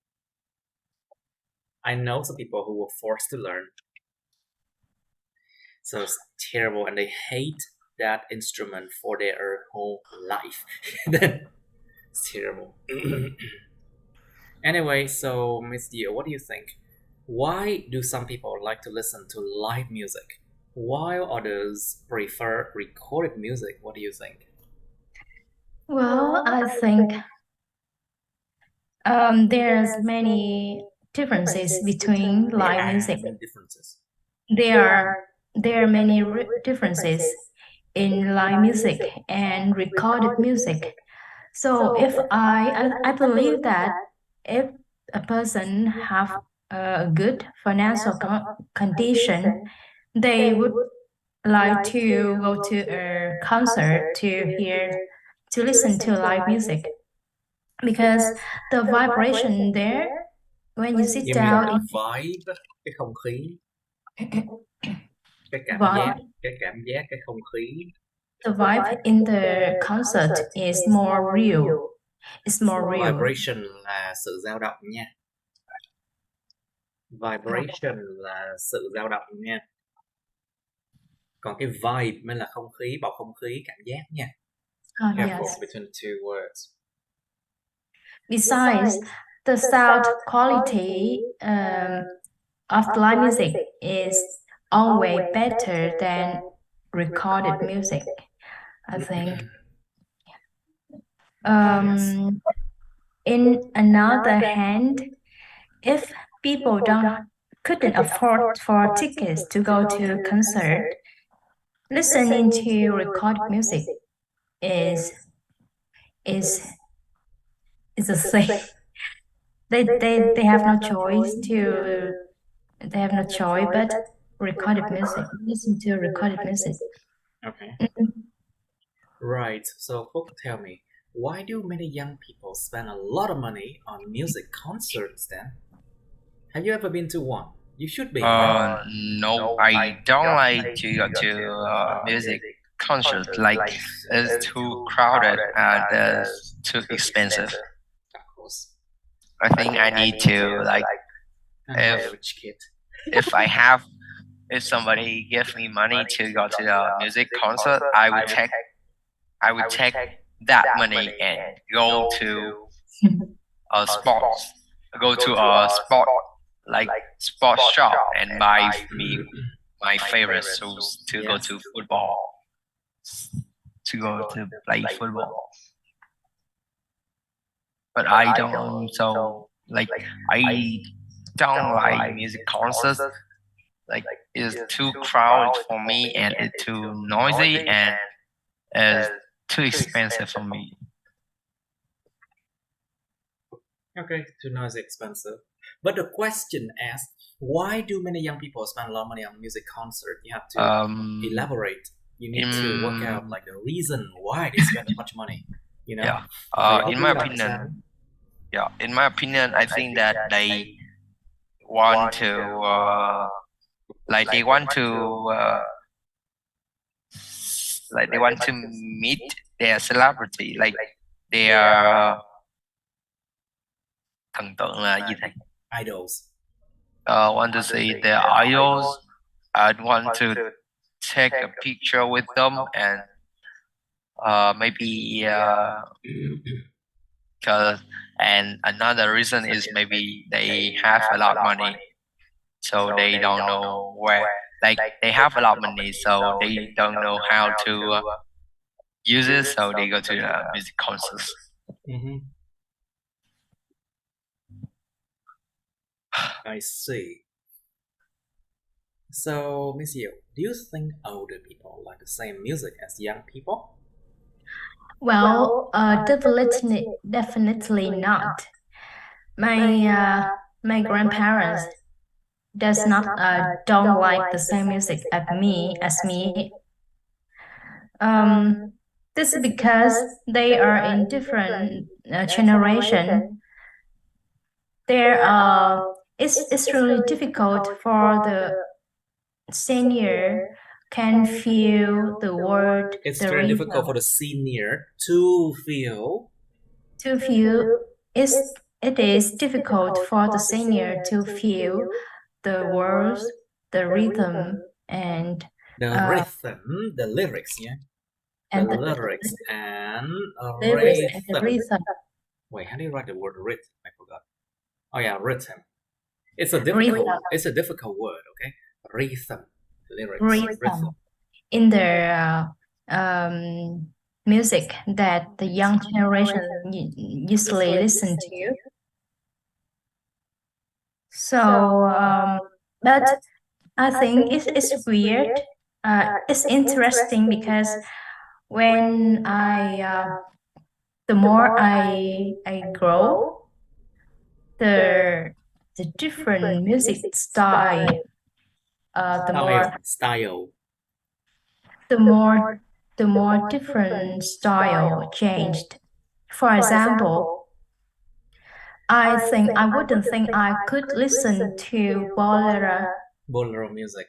I know some people who were forced to learn. So it's terrible, and they hate that instrument for their whole life. Then it's terrible. Anyway, so Miss Dio, what do you think? Why do some people like to listen to live music, while others prefer recorded music? What do you think? Well, I think there's many differences between live music. There are many differences in live music and recorded music. So if I believe that if a person have a good financial condition, they would like to go to a concert to listen to live music, because the vibration there when you sit down in vibe, cái không khí, cái cảm giác, cái không khí. The vibe in the concert is more real. It's more real. Vibration là sự dao động nha. Vibration là sự dao động nha. Còn cái vibe mới là không khí, bầu không khí, cảm giác nha. Careful between the two words. Besides, the sound quality of live music is always better than recorded music, I think. In another hand, if people couldn't afford for tickets to go to a concert, listening to recorded music is a thing. They have no choice but recorded music. Listen to recorded music. Okay. Right. So folks, tell me, why do many young people spend a lot of money on music concerts then? Have you ever been to one? You should be. No, I don't like to go to music concert. Like, it's too crowded and it's too expensive. Of course. I think I need to, like, if somebody gives me money to go to the music concert, I would take that money and go to a sport shop and buy me my favorite shoes to go to football, to play football. But I don't like music concerts. Like, it's too crowded for me, and it's too noisy, and it's too expensive for me. Okay, too noisy, expensive. But the question asks, why do many young people spend a lot of money on music concert? You have to elaborate. You need to work out like a reason why they spend that much money. You know? Yeah. In my opinion, I think that they want to they want to meet their celebrity, like their thần tượng là gì thầy? Idols. Want to see their idols. I want to take a picture with them, and maybe and another reason is maybe they have a lot of money, so they don't know where. Like they have a lot of money, so they don't know how to use it, so they go to music concerts. I see. So, Miss Yu, do you think older people like the same music as young people? Well, definitely not. My grandparents don't like the same music as me. This is because they are in different generation. It's really difficult for the senior can feel the word. It's very difficult for the senior to feel. It is difficult for the senior to feel the words, the rhythm, and the rhythm, the lyrics, yeah. And the lyrics and the rhythm. Wait, how do you write the word rhythm? I forgot. Oh yeah, rhythm. It's a difficult word, okay? Rhythm. Lyrics. Rhythm. In their music that the young generation usually listen to. So, but I think it's weird. It's interesting because when the more I grow, the different music style, the more different style changed. For example, I wouldn't think I could listen to bolero music.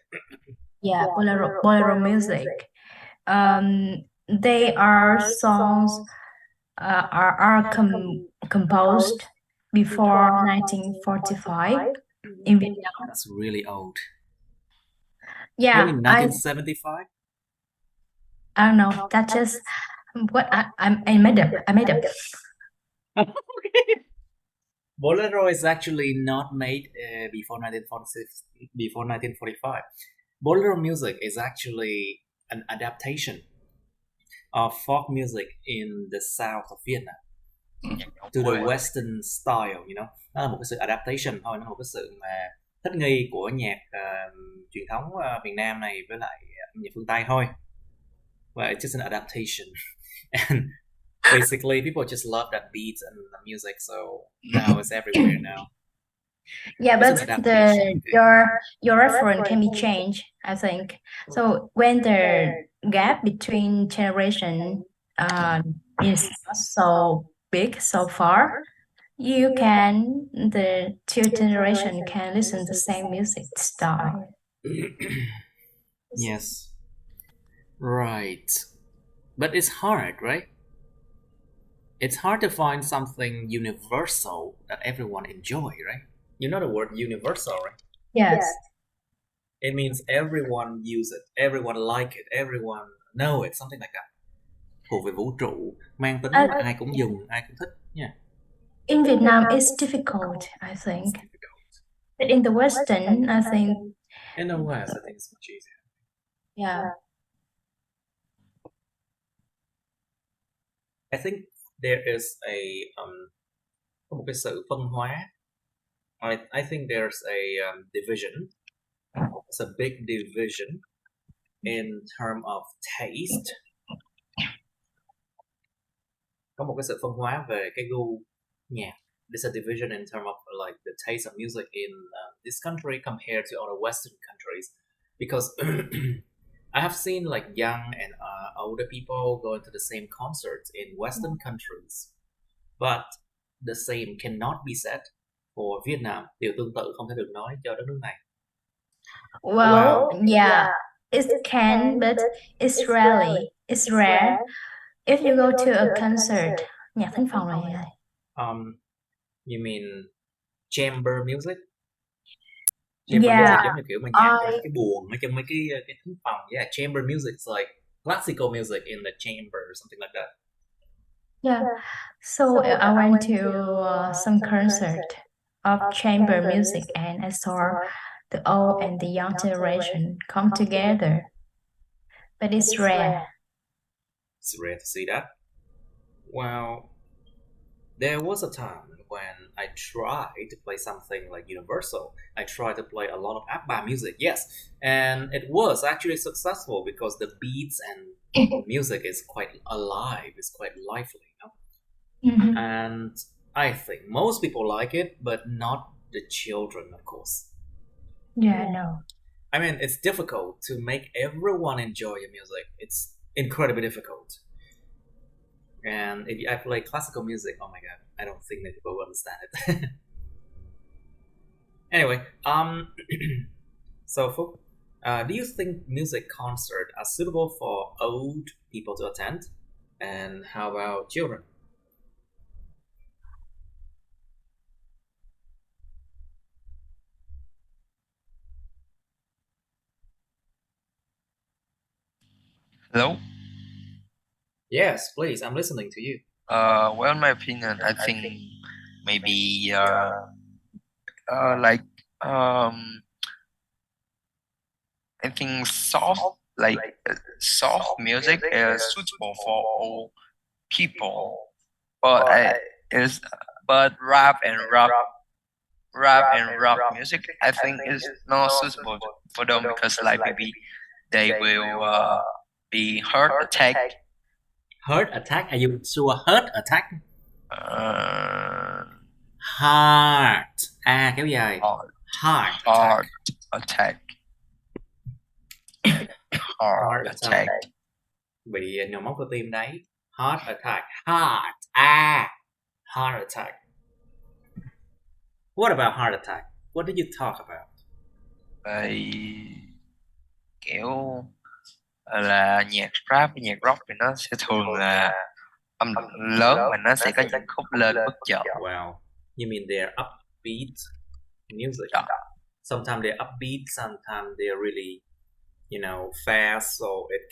Yeah, bolero music. They are songs are composed before 1945 in Vietnam. That's really old. Yeah, maybe 1975. I don't know. That's just what I made up. Okay. Bolero is actually not made before 1945. Bolero music is actually an adaptation of folk music in the south of Vietnam to the Western style, you know. Nó là một cái sự adaptation thôi, nó là một cái sự mà thích nghi của nhạc truyền thống miền Nam này với lại nhạc phương Tây thôi. Well, it's just an adaptation. And basically people just love that beat and the music, so now it's everywhere now. Yeah, but your reference can be changed, I think. So when the gap between generation is not so big so far, the two generation can listen to the same music style. Yes. Right. But it's hard, right? It's hard to find something universal that everyone enjoy, right? You know the word universal, right? Yes. It means everyone use it, everyone like it, everyone know it, something like that. Thuộc về vũ trụ, mang tính là ai cũng dùng, ai cũng thích. Yeah. In Vietnam, it's difficult, I think. But in the Western, I think. In the West, I think it's much easier. Yeah. I think there is có một cái sự phân hóa. I think there's a division. It's a big division in terms of taste. Có một cái sự phân hóa về cái gu nhạc there's a division in terms of like the taste of music in this country compared to other Western countries, because I have seen like young and older people going to the same concerts in Western countries, but the same cannot be said for Vietnam. Điều tương tự không thể được nói cho đất nước này. Well, yeah, it can, but it's rare. If you go to a concert, nhạc thính phòng này ơi. You mean chamber music? Chamber music giống như kiểu mà nhạc cái buồng ở trong mấy cái thính phòng. Yeah, chamber music is like classical music in the chamber or something like that. Yeah. So I went to some concert of chamber music, and I saw the old and the young generation come together. But it's rare. It's rare to see that. Well, there was a time when I tried to play something like universal. I tried to play a lot of ABBA music, yes, and it was actually successful because the beats and music is quite alive, it's quite lively, you know? Mm-hmm. And I think most people like it, but not the children, of course. Yeah, no. I mean, it's difficult to make everyone enjoy your music. It's incredibly difficult. And if I play classical music, oh my god, I don't think that people will understand it. Anyway, so Phúc, do you think music concerts are suitable for old people to attend? And how about children? Hello? Yes, please, I'm listening to you. Well, in my opinion, I think maybe like I think soft music is suitable for all people, but rap and rock music I think is not suitable for them because like maybe they will be heart attack. Heart attack? Are you sure heart attack? Heart. Kéo dài. Heart attack. Heart attack. Bị nhồi máu cơ tim đấy. Heart attack. Heart attack. What about heart attack? What did you talk about? Kiểu là nhạc rap với nhạc rock thì nó sẽ thường là âm lớn mà nó sẽ có những khúc lên bất chợt. Wow, you mean they're upbeat music? Sometimes they're upbeat, sometimes they're really, fast, so it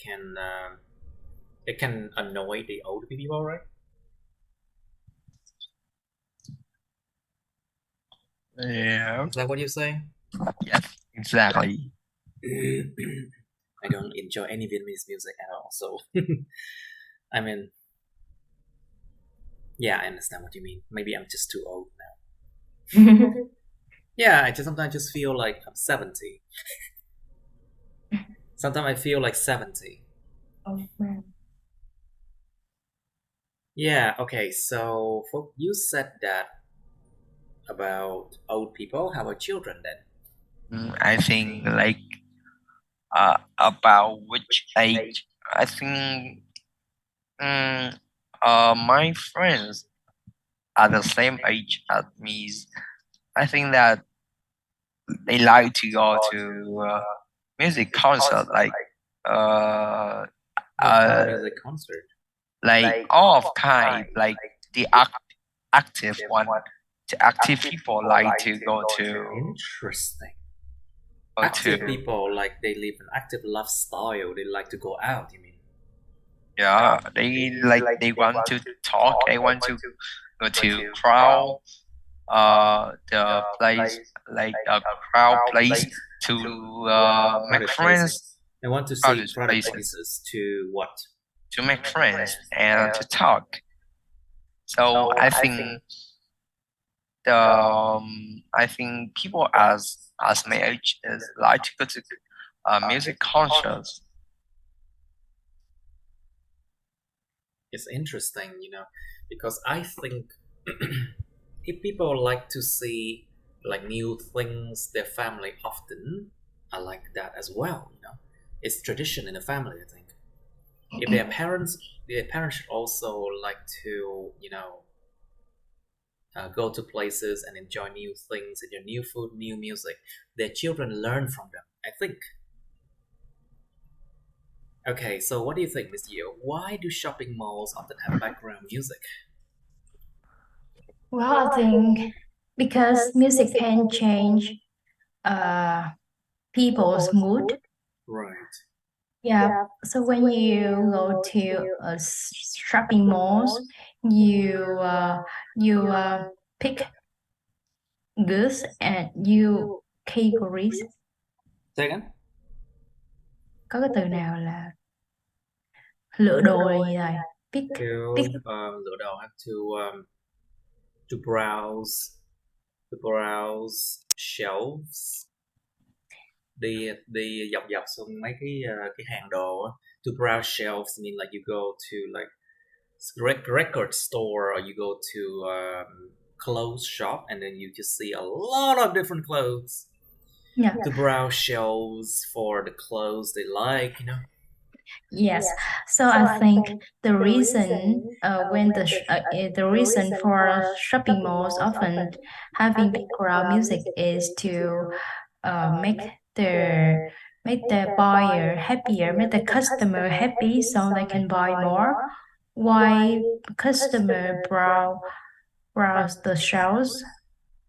can annoy the older people, right? Yeah. Is that what you're saying? Yes, exactly. I don't enjoy any Vietnamese music at all, so I mean, yeah, I understand what you mean. Maybe I'm just too old now. Yeah, I sometimes just feel like I'm 70. Sometimes I feel like 70. Oh man. Yeah, okay, so you said that about old people. How about children then? I think like about which age? I think my friends are the same age as me. I think that they like to go to music concert, like music concert, like all of kind, like the active one. The active people like to go to. Interesting. Active people, like they live an active lifestyle. They like to go out. You mean? Yeah, they want to talk. They want to go to crowd. The place like a crowd place to make friends. They want to see crowded places to what? To make friends and to talk. So I think I think people as my age is like to go to music concerts. It's interesting, because I think if people like to see like new things, their family often are like that as well. It's tradition in the family, I think. If their parents should also like to go to places and enjoy new things, enjoy new food, new music. Their children learn from them, I think. Okay, so what do you think, Miss Yu? Why do shopping malls often have background music? Well, I think because music can change people's mood. Right. Yeah. So when you go to shopping malls, you pick goods and you categories. Say again? Có cái từ nào là lựa đồ gì này? Pick. Lựa đồ have to browse shelves, đi dọc dọc xuống mấy cái hàng đồ á. To browse shelves mean like you go to like record store, or you go to clothes shop, and then you just see a lot of different clothes. Yeah. To browse shelves for the clothes they like, Yes. So I think the reason the reason for shopping malls often having background music is to make the buyer happier, make the customer happy, so they can buy more. Why customer browse the shelves?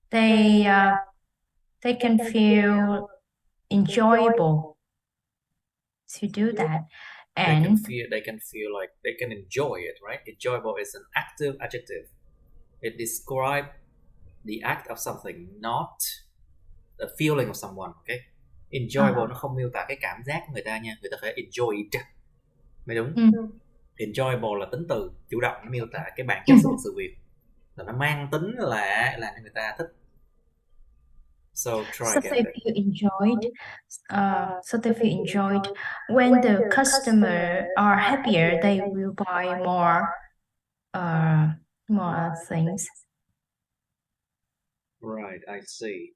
They can feel enjoyable to do that. And they can feel like they can enjoy it, right? Enjoyable is an active adjective. It describes the act of something, not the feeling of someone. Okay, enjoyable nó không miêu tả cái cảm giác của người ta nha, người ta phải enjoy it mới đúng. Enjoyable là tính từ chủ động, nó miêu tả cái bản chất của sự việc, là nó mang tính là làm cho người ta thích. So try again. If you enjoyed, when the customer are happier, they will buy more things. Right, I see.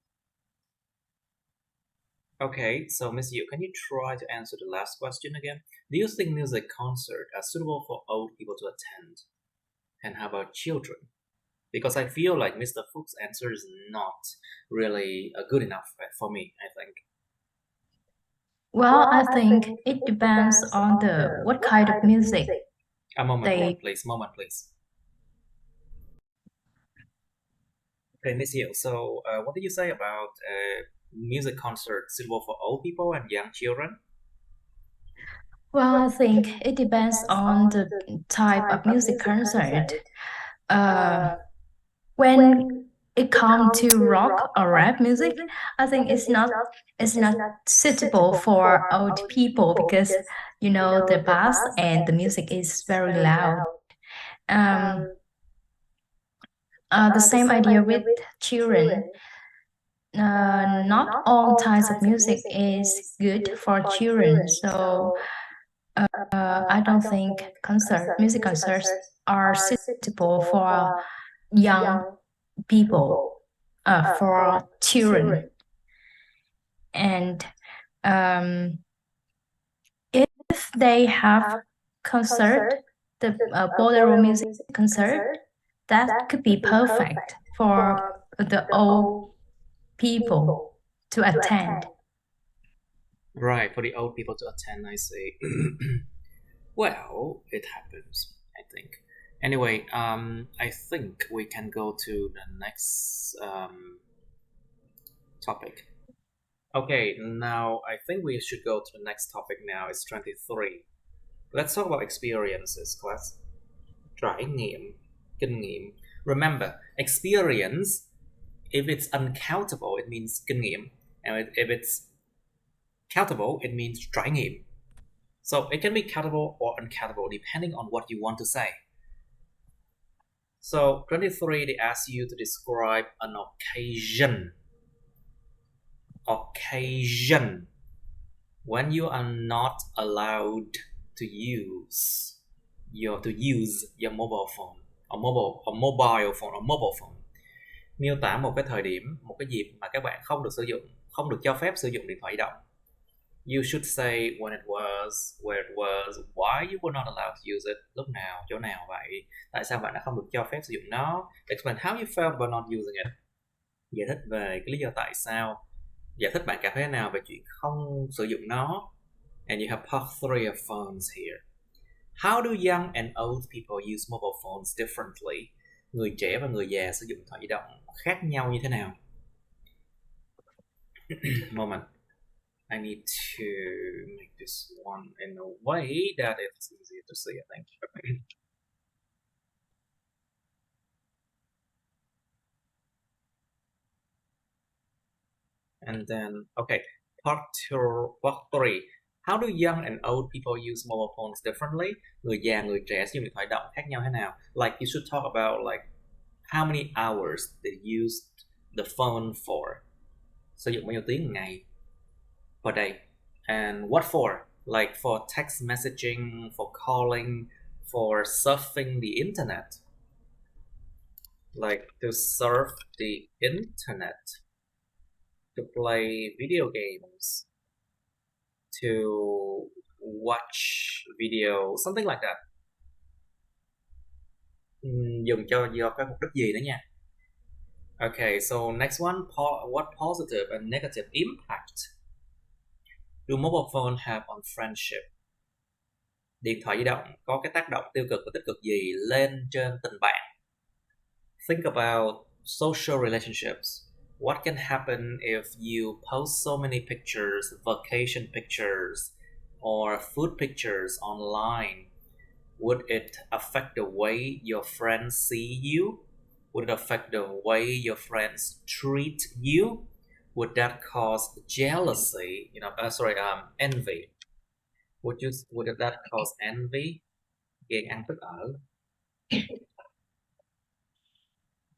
Okay, so Miss Yu, can you try to answer the last question again? Do you think music concerts are suitable for old people to attend? And how about children? Because I feel like Mr. Fuchs' answer is not really good enough for me, I think. Well, I think it depends on what kind of music. A moment, please. Okay, Miss Yu, so what did you say about music concerts suitable for old people and young children? Well, I think it depends on the type of music concert. When it comes to rock or rap music, I think it's not suitable for old people because the bass and the music is very loud. The same idea with children. Not all types of music is good for children, so I don't think music concerts are suitable for young people, for children. And if they have the bolero music concert, that could be perfect for the old people to attend. Right, for the old people to attend, I see. Well, it happens, I think. Anyway, I think we can go to the next topic. Okay, now I think we should go to the next topic now. It's 23. Let's talk about experiences, class. Trải nghiệm, kinh nghiệm. Remember, experience, if it's uncountable, it means kinh nghiệm. And if it's countable, it means trải nghiệm. So it can be countable or uncountable depending on what you want to say. So 23, they ask you to describe an occasion. Occasion. When you are not allowed to use your mobile phone or mobile phone. Miêu tả một cái thời điểm, một cái dịp mà các bạn không được cho phép sử dụng điện thoại di động. You should say when it was, where it was, why you were not allowed to use it. Lúc nào, chỗ nào vậy? Tại sao bạn đã không được cho phép sử dụng nó? Explain how you felt about not using it. Giải thích về cái lý do tại sao. Giải thích bạn cảm thấy thế nào về chuyện không sử dụng nó. And you have part 3 of phones here. How do young and old people use mobile phones differently? Người trẻ và người già sử dụng điện thoại di động khác nhau như thế nào? Moment. I need to make this one in a way that it's easier to see, I think. And then, okay, part 3. How do young and old people use mobile phones differently? Người già, người trẻ sử dụng điện thoại di động khác nhau thế nào? Like, you should talk about like how many hours they used the phone for. Sử dụng bao nhiêu tiếng một ngày per day. And what for? Like for text messaging, for calling, for surfing the internet. Like to surf the internet, to play video games, to watch video, something like that. Dùng cho do cái mục đích gì nữa nha. Okay, so next one, what positive and negative impact do mobile phone have on friendship? Điện thoại di động có cái tác động tiêu cực và tích cực gì lên trên tình bạn? Think about social relationships. What can happen if you post so many pictures, vacation pictures, or food pictures online? Would it affect the way your friends see you? Would it affect the way your friends treat you? Would that cause jealousy? Envy. Would that cause envy? Ghen ăn tức ở.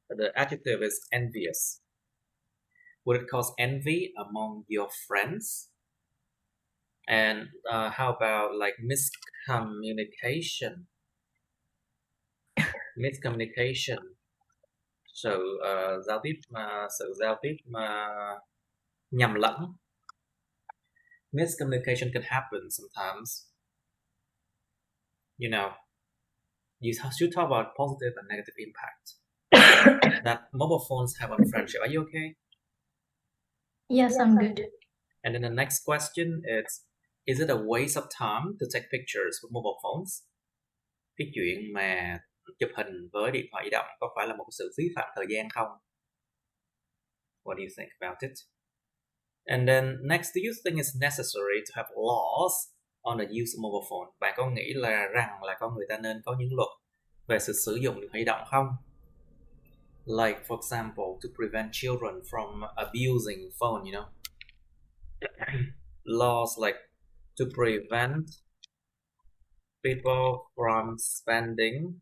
The adjective is envious. Would it cause envy among your friends? And how about like miscommunication? Miscommunication. Sự giao tiếp nhầm lẫn. Miscommunication can happen sometimes. You know, you should talk about positive and negative impact that mobile phones have on friendship. Are you okay? Yes, I'm good. And then the next question is it a waste of time to take pictures with mobile phones? Cái chuyện mà chụp hình với điện thoại di động có phải là một sự phí phạm thời gian không? What do you think about it? And then next, do you think it's necessary to have laws on the use of mobile phone? Bạn có nghĩ rằng con người ta nên có những luật về sự sử dụng điện thoại di động không? Like, for example, to prevent children from abusing phone, you know? Laws like to prevent people from spending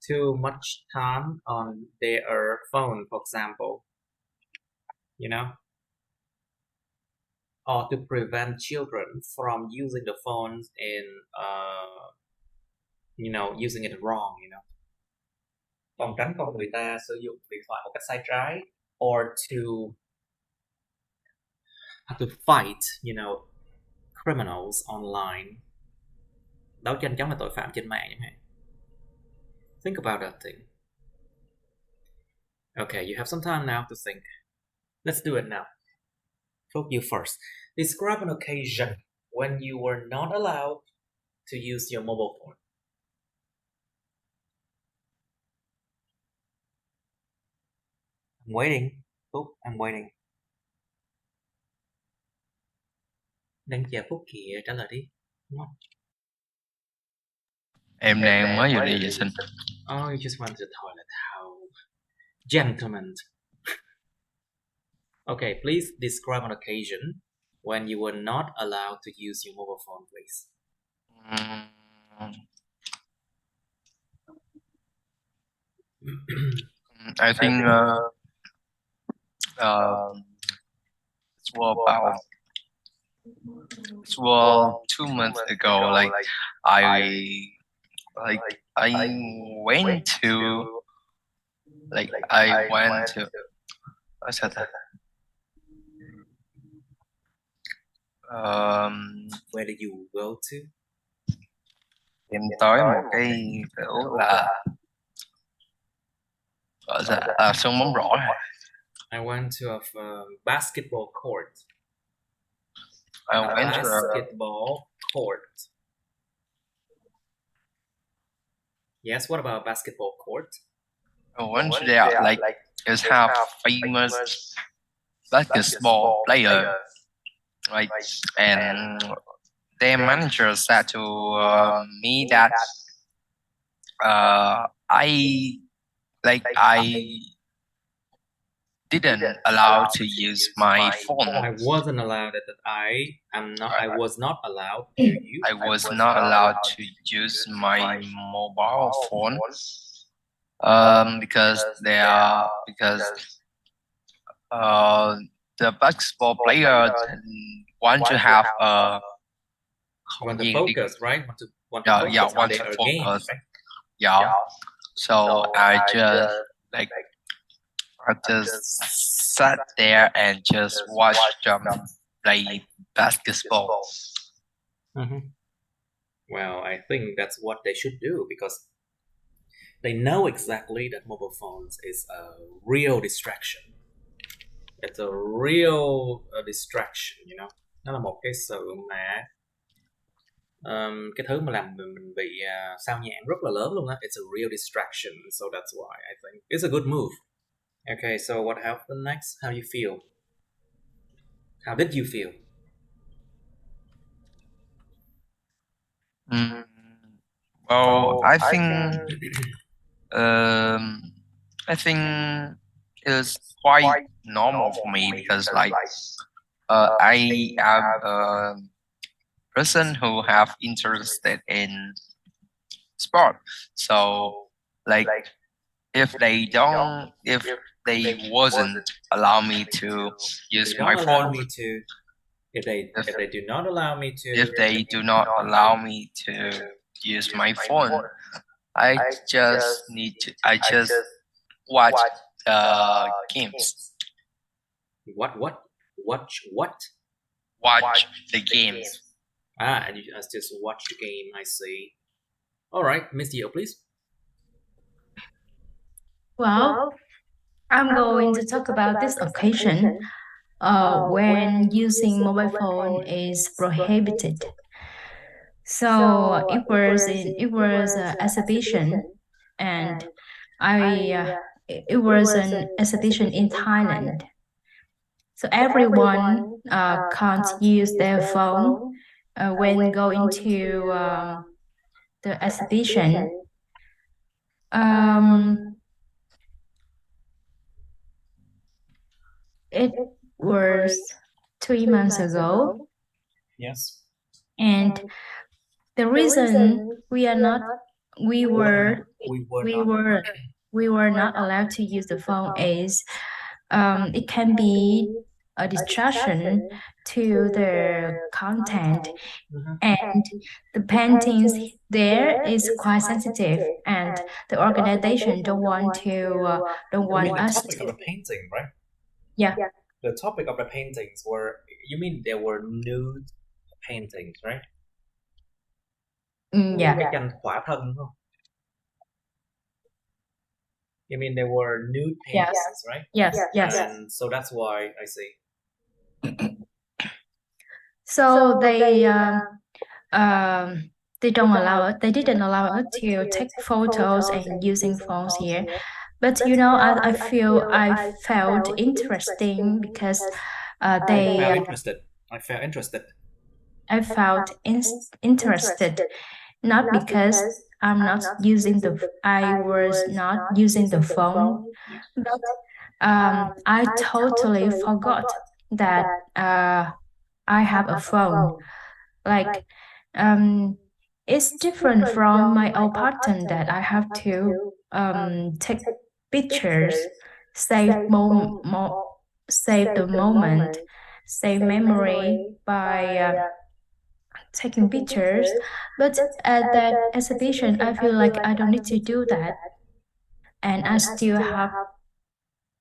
too much time on their phone, for example, you know? Or to prevent children from using the phones in, using it wrong, you know? Phòng tránh con người ta sử dụng điện thoại một cách sai trái, or to fight, criminals online. Đấu tranh chống lại tội phạm trên mạng. Think about that thing. Okay, you have some time now to think. Let's do it now. Phúc, you first. Describe an occasion when you were not allowed to use your mobile phone. I'm waiting. Phúc, I'm waiting. Đang chờ Phúc kìa, trả lời đi. Đúng không? Em đang mới vừa đi vệ sinh. Oh, you just went to the toilet. How gentleman. Okay, please describe an occasion when you were not allowed to use your mobile phone, please. I think it was 2 months ago. I went to Like I went to what's that? Where did you go to? Em tới một cái kiểu là gọi là sân bóng rổ này. I went to a basketball court. I went to a Basketball court. Yes, what about basketball court? I went to there, like it's have famous basketball player, right? And their manager said to me that I didn't allow to use my phone. I wasn't allowed that I was not allowed to use. I was not allowed to use my mobile phone because the basketball player want to have a Want to focus, right? Want to yeah, focus want on to their focus. game, right? Yeah. So I just sat there and just watched them play basketball. Well, I think that's what they should do because they know exactly that mobile phones is a real distraction. It's a real distraction, you know. Nó là một cái sự mà cái thứ mà làm mình bị sao nhãng rất là lớn luôn á. It's a real distraction, so that's why I think it's a good move. Okay, so what happened next? How you feel? How did you feel? Well, I think it's quite normal for me because like I am a person who have interested in sport. So like if they wasn't allow me to use my phone, if they do not allow me to, if they do not allow me to use my phone, I just watch games. Watch the games. And you just watch the game. I see. All right, Miss Dio, please. Well, I'm going to talk about this occasion when using mobile phone is prohibited. So it was an exhibition, and it was an exhibition in Thailand. So everyone can't use their phone when going to the exhibition. It was 3 months ago. Yes. And the reason we were not allowed to use the phone is it can be a distraction to the content, and the paintings there is quite sensitive, and the organization don't want us to. Of the painting, right? Yeah. The topic of the paintings you mean there were nude paintings, right? Yeah. Cái tranh khỏa thân không? You mean there were nude paintings, right? Yes. And so that's why I see. So they don't allow us. They didn't allow us to take photos and using phones here. But you know, I felt interesting because they. I felt interested. I felt interested, not because I was not using the phone, but I totally forgot that I have a phone. Like, it's different from my old pattern that I have to take pictures, save the moment, save memory by taking pictures. But at that exhibition, I feel like I don't need to do that. and I still have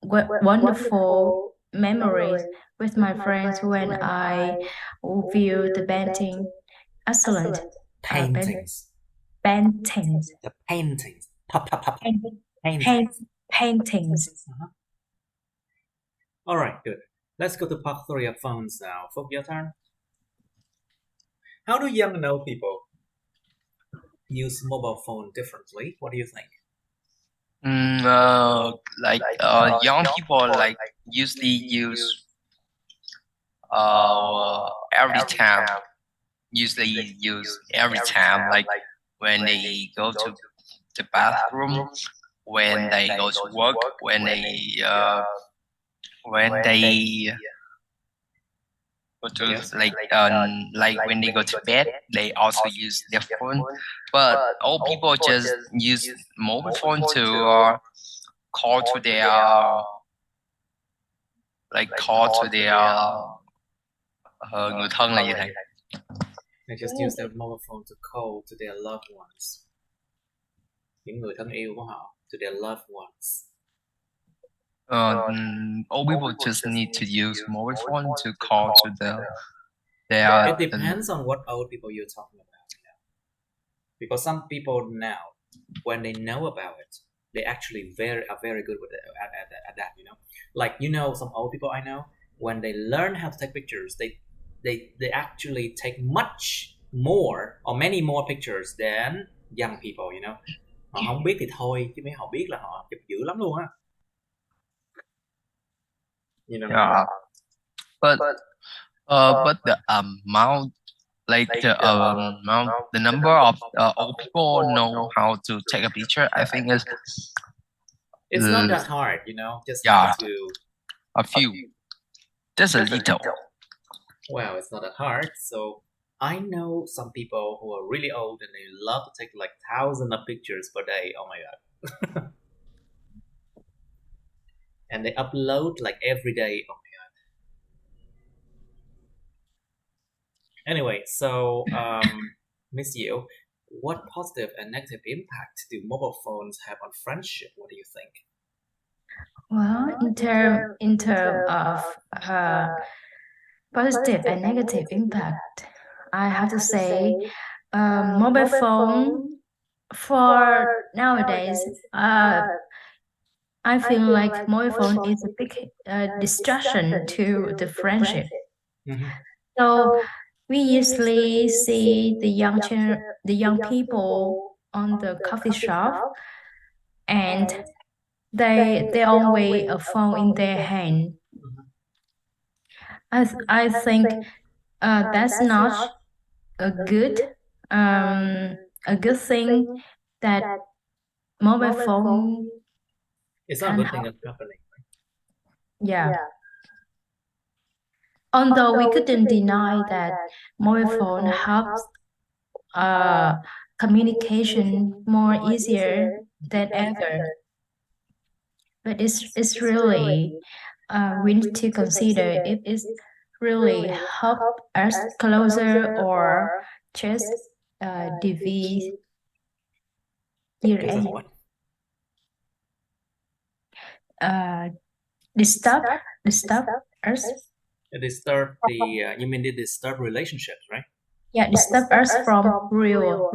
wonderful memories with my friends when I view the painting. Excellent. Paintings. Paintings. The paintings. Paintings. All right, good. Let's go to part 3 of phones now. Phúc, your turn. How do young know people use mobile phone differently? What do you think? Young people usually use every time. Usually use every time, like when they go to the bathroom, when they go to work, when they go to Yes. when they go to bed, they also use their phone. But old people just use mobile phone to call to their người thân là gì thầy? They just use their mobile phone to call to their loved ones. Những người thân yêu của họ, to their loved ones. Old people just need to use mobile phone to call to their It depends on what old people you're talking about, you know. Because some people now, when they know about it, they actually are very good with it, at that, you know. Like, you know, some old people I know, when they learn how to take pictures, they actually take much more or many more pictures than young people, you know. Họ không biết thì thôi, chứ mấy họ biết là họ chụp dữ lắm luôn á. You know. Yeah. But the amount, the number of old people know how to take a picture, I think is it's not that hard, you know. Just yeah, have to a few, just a little. Well, it's not that hard. So I know some people who are really old and they love to take like thousands of pictures per day. Oh my god. And they upload like every day. Oh my god. Anyway, so Miss Yu, what positive and negative impact do mobile phones have on friendship? What do you think? Well, in term of positive and negative impact, I have to say mobile phone for nowadays, I feel like mobile phone is a big distraction to the friendship. So we usually see the young people on the coffee shop, and they always a phone in their hand. I think that's not a good thing that mobile phone. It's not a good thing that's happening. Yeah. Although we couldn't deny that mobile phone helps communication more easier than ever. But it's really we need to consider if it's really help us closer or just divide. What? Disturb us. Disturb the you mean they disturb relationships, right? Yeah, disturb us from real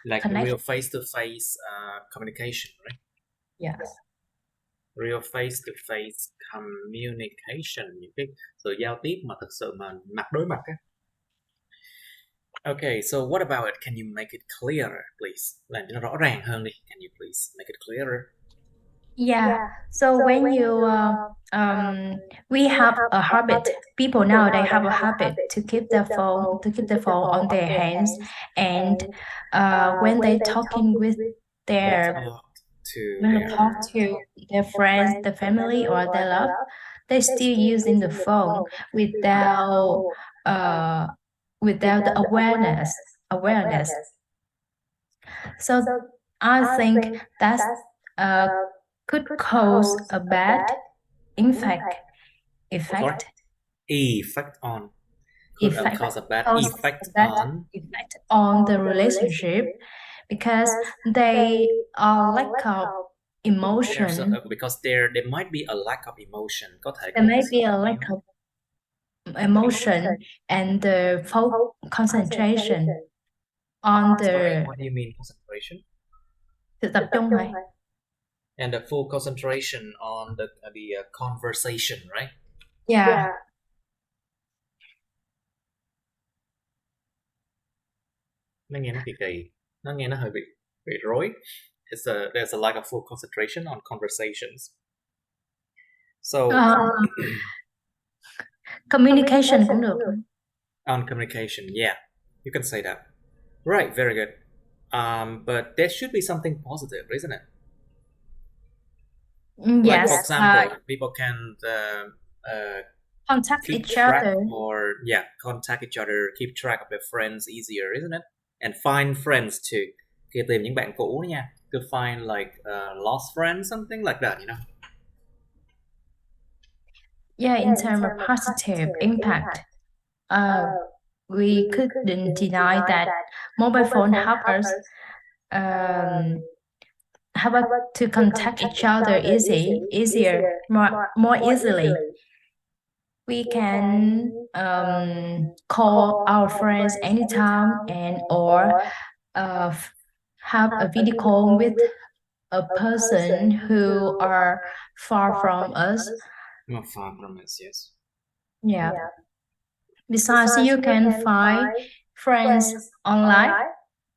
like connection. Real face-to-face communication, right? Yes. Real face-to-face communication, những cái sự giao tiếp mà thực sự mà mặt đối mặt á. Okay, so what about it? Can you make it clearer, please? Làm cho nó rõ ràng hơn đi. Can you please make it clearer? Yeah. So when you we have a habit. People now they have a habit to keep their phone on their hands, and when they talking with their talk to their friends, the family, or their love, they still using the phone without the awareness. So I think that's could cause a bad effect on the relationship, because they are lack of emotion. Because there might be a lack of emotion. Có thể There may be a lack of emotion and the concentration on the What do you mean concentration? sự tập trung hả? And the full concentration on the conversation, right? Yeah. Nó nghe nó kỳ, nó nghe nó hơi bị rối. There's a lack of full concentration on conversations. So communication cũng được. On communication, yeah, you can say that. Right, very good. But there should be something positive, isn't it? Yes. Like, for example, people can contact keep each track other. Contact each other, keep track of their friends easier, isn't it? And find friends too. Khi tìm những bạn cũ nha, to find like lost friends, something like that, you know. Yeah, in terms of positive impact, we couldn't deny that mobile phone help us to contact each other easier, more easily. We can call our friends anytime or have a video call with a person who are far from us. Not far from us, yes. Yeah. Besides, you can find friends online.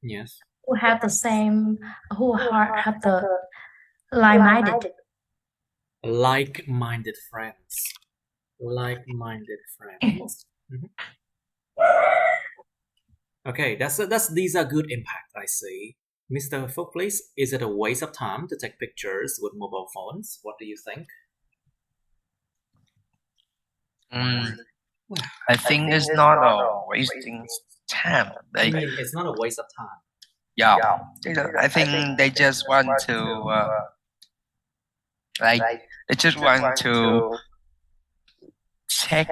Yes. Who have the like-minded. Like-minded friends. Mm-hmm. Okay, these are good impact, I see. Mr. Phúc, please, is it a waste of time to take pictures with mobile phones? What do you think? I think it's not a wasting time. It's not a waste of time. Yeah, I think they just want to take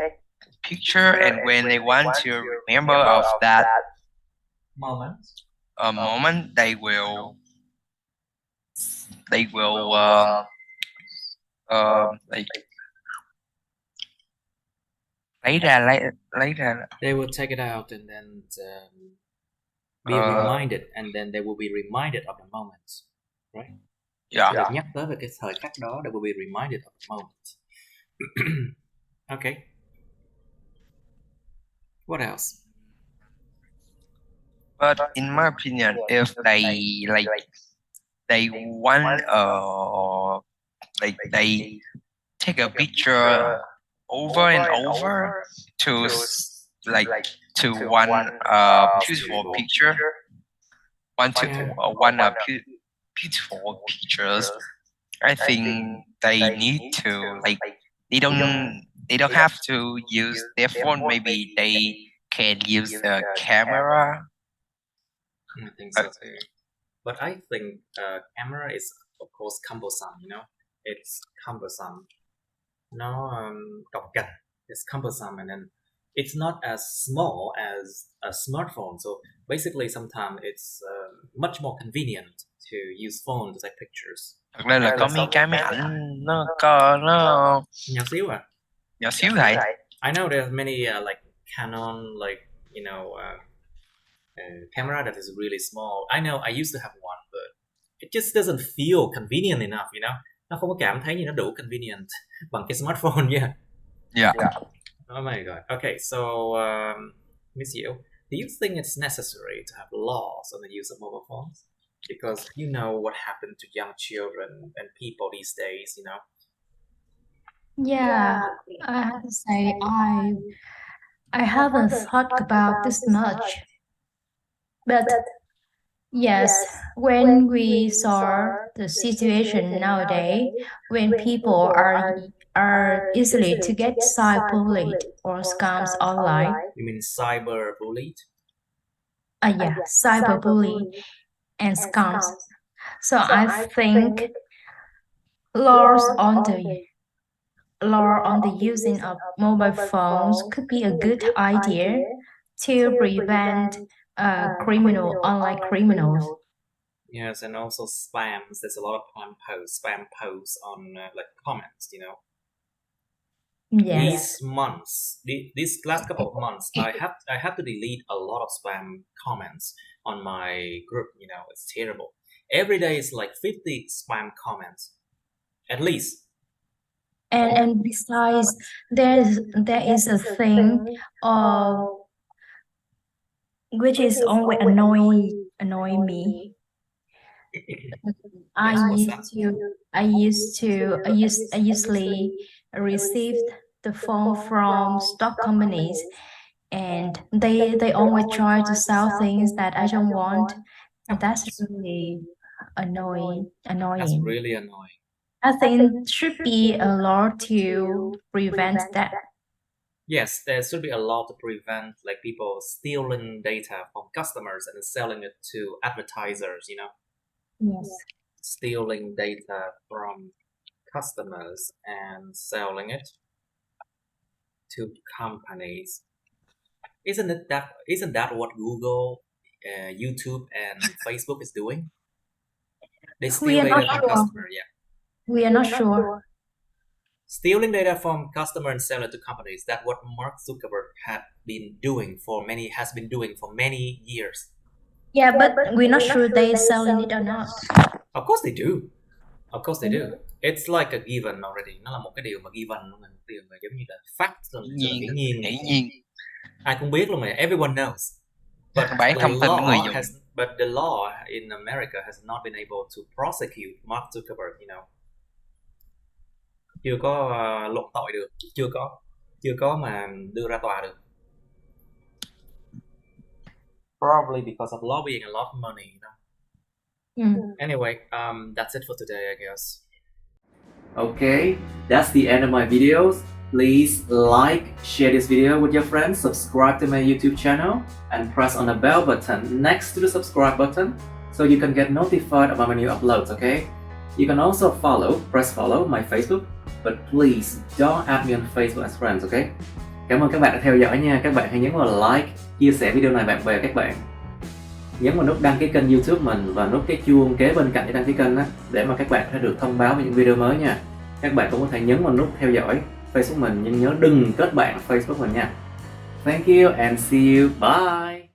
picture, and when they want to remember of that moment, they will like They will take it out and then be reminded, and then they will be reminded of the moment, right? Yeah. Được nhắc tới về cái thời khắc đó, they will be reminded of the moment. Okay. What else? But in my opinion, if they want they take a picture over and over to one beautiful picture, beautiful pictures, I think they need to they don't have to use their phone. Maybe they can use the camera. I think so too. But I think camera is of course cumbersome, you know. It's cumbersome. Cọc cành. It's cumbersome, and then it's not as small as a smartphone. So basically, sometimes it's much more convenient to use phone to take pictures. Thật ra là có mấy cái máy ảnh nó nhỏ xíu à? Nhỏ xíu thầy. I know there's many like Canon, like camera that is really small. I know I used to have one, but it just doesn't feel convenient enough, you know. Nó không có cảm thấy như nó đủ convenient bằng cái smartphone nha. Yeah. Oh my god. Okay, so Miss Yu, do you think it's necessary to have laws on the use of mobile phones? Because you know what happened to young children and people these days, you know. Yeah, I have to say I haven't thought about this much. But yes, when we saw the situation nowadays, when people are easily to get cyberbullied or scams online. You mean cyberbullied? Yeah, cyberbullying and scams. So I think laws on the using of mobile phones could be a good idea to prevent online criminals. Yes, and also spams. There's a lot of spam posts on like comments. You know, Yes. these months, these last couple of months, I had to delete a lot of spam comments on my group. You know, it's terrible. Every day is like 50 spam comments, at least. And besides, there is a thing which is always annoy me. I Yes, what's that? I usually received the phone from stock companies, and they always try to sell things that I don't want, and that's really That's annoying. really annoying. I think should be a law to prevent that. Yes, there should be a law to prevent like people stealing data from customers and selling it to advertisers, you know, Yes. stealing data from customers and selling it to companies. Isn't that what Google, YouTube, and Facebook is doing? They We steal are not data from sure. customer, yeah. We are not sure. Stealing data from customer and sell it to companies. That's what Mark Zuckerberg has been doing for many years. Yeah, but we're not sure they selling it or not. Of course they do. Of course they do. It's like a given already. Nó là một cái điều mà given luôn, một điều mà giống như là fact luôn, Dĩ nhiên, hiển dĩ nhiên. Ai cũng biết luôn mà, everyone knows. Bán thông tin với người dùng. But the law in America has not been able to prosecute Mark Zuckerberg, you know. Chưa có luận tội được, chưa có mà đưa ra tòa được. Probably because of lobbying a lot of money, you know. Anyway, that's it for today, I guess. Okay, that's the end of my videos. Please like, share this video with your friends, subscribe to my YouTube channel, and press on the bell button next to the subscribe button so you can get notified about my new uploads, okay? You can also press follow my Facebook, but please don't add me on Facebook as friends, okay? Cảm ơn các bạn đã theo dõi nha. Các bạn hãy nhấn vào like, chia sẻ video này bạn bè các bạn. Nhấn vào nút đăng ký kênh YouTube mình và nút cái chuông kế bên cạnh để đăng ký kênh đó, để mà các bạn sẽ được thông báo về những video mới nha. Các bạn cũng có thể nhấn vào nút theo dõi Facebook mình, nhưng nhớ đừng kết bạn Facebook mình nha. Thank you and see you. Bye.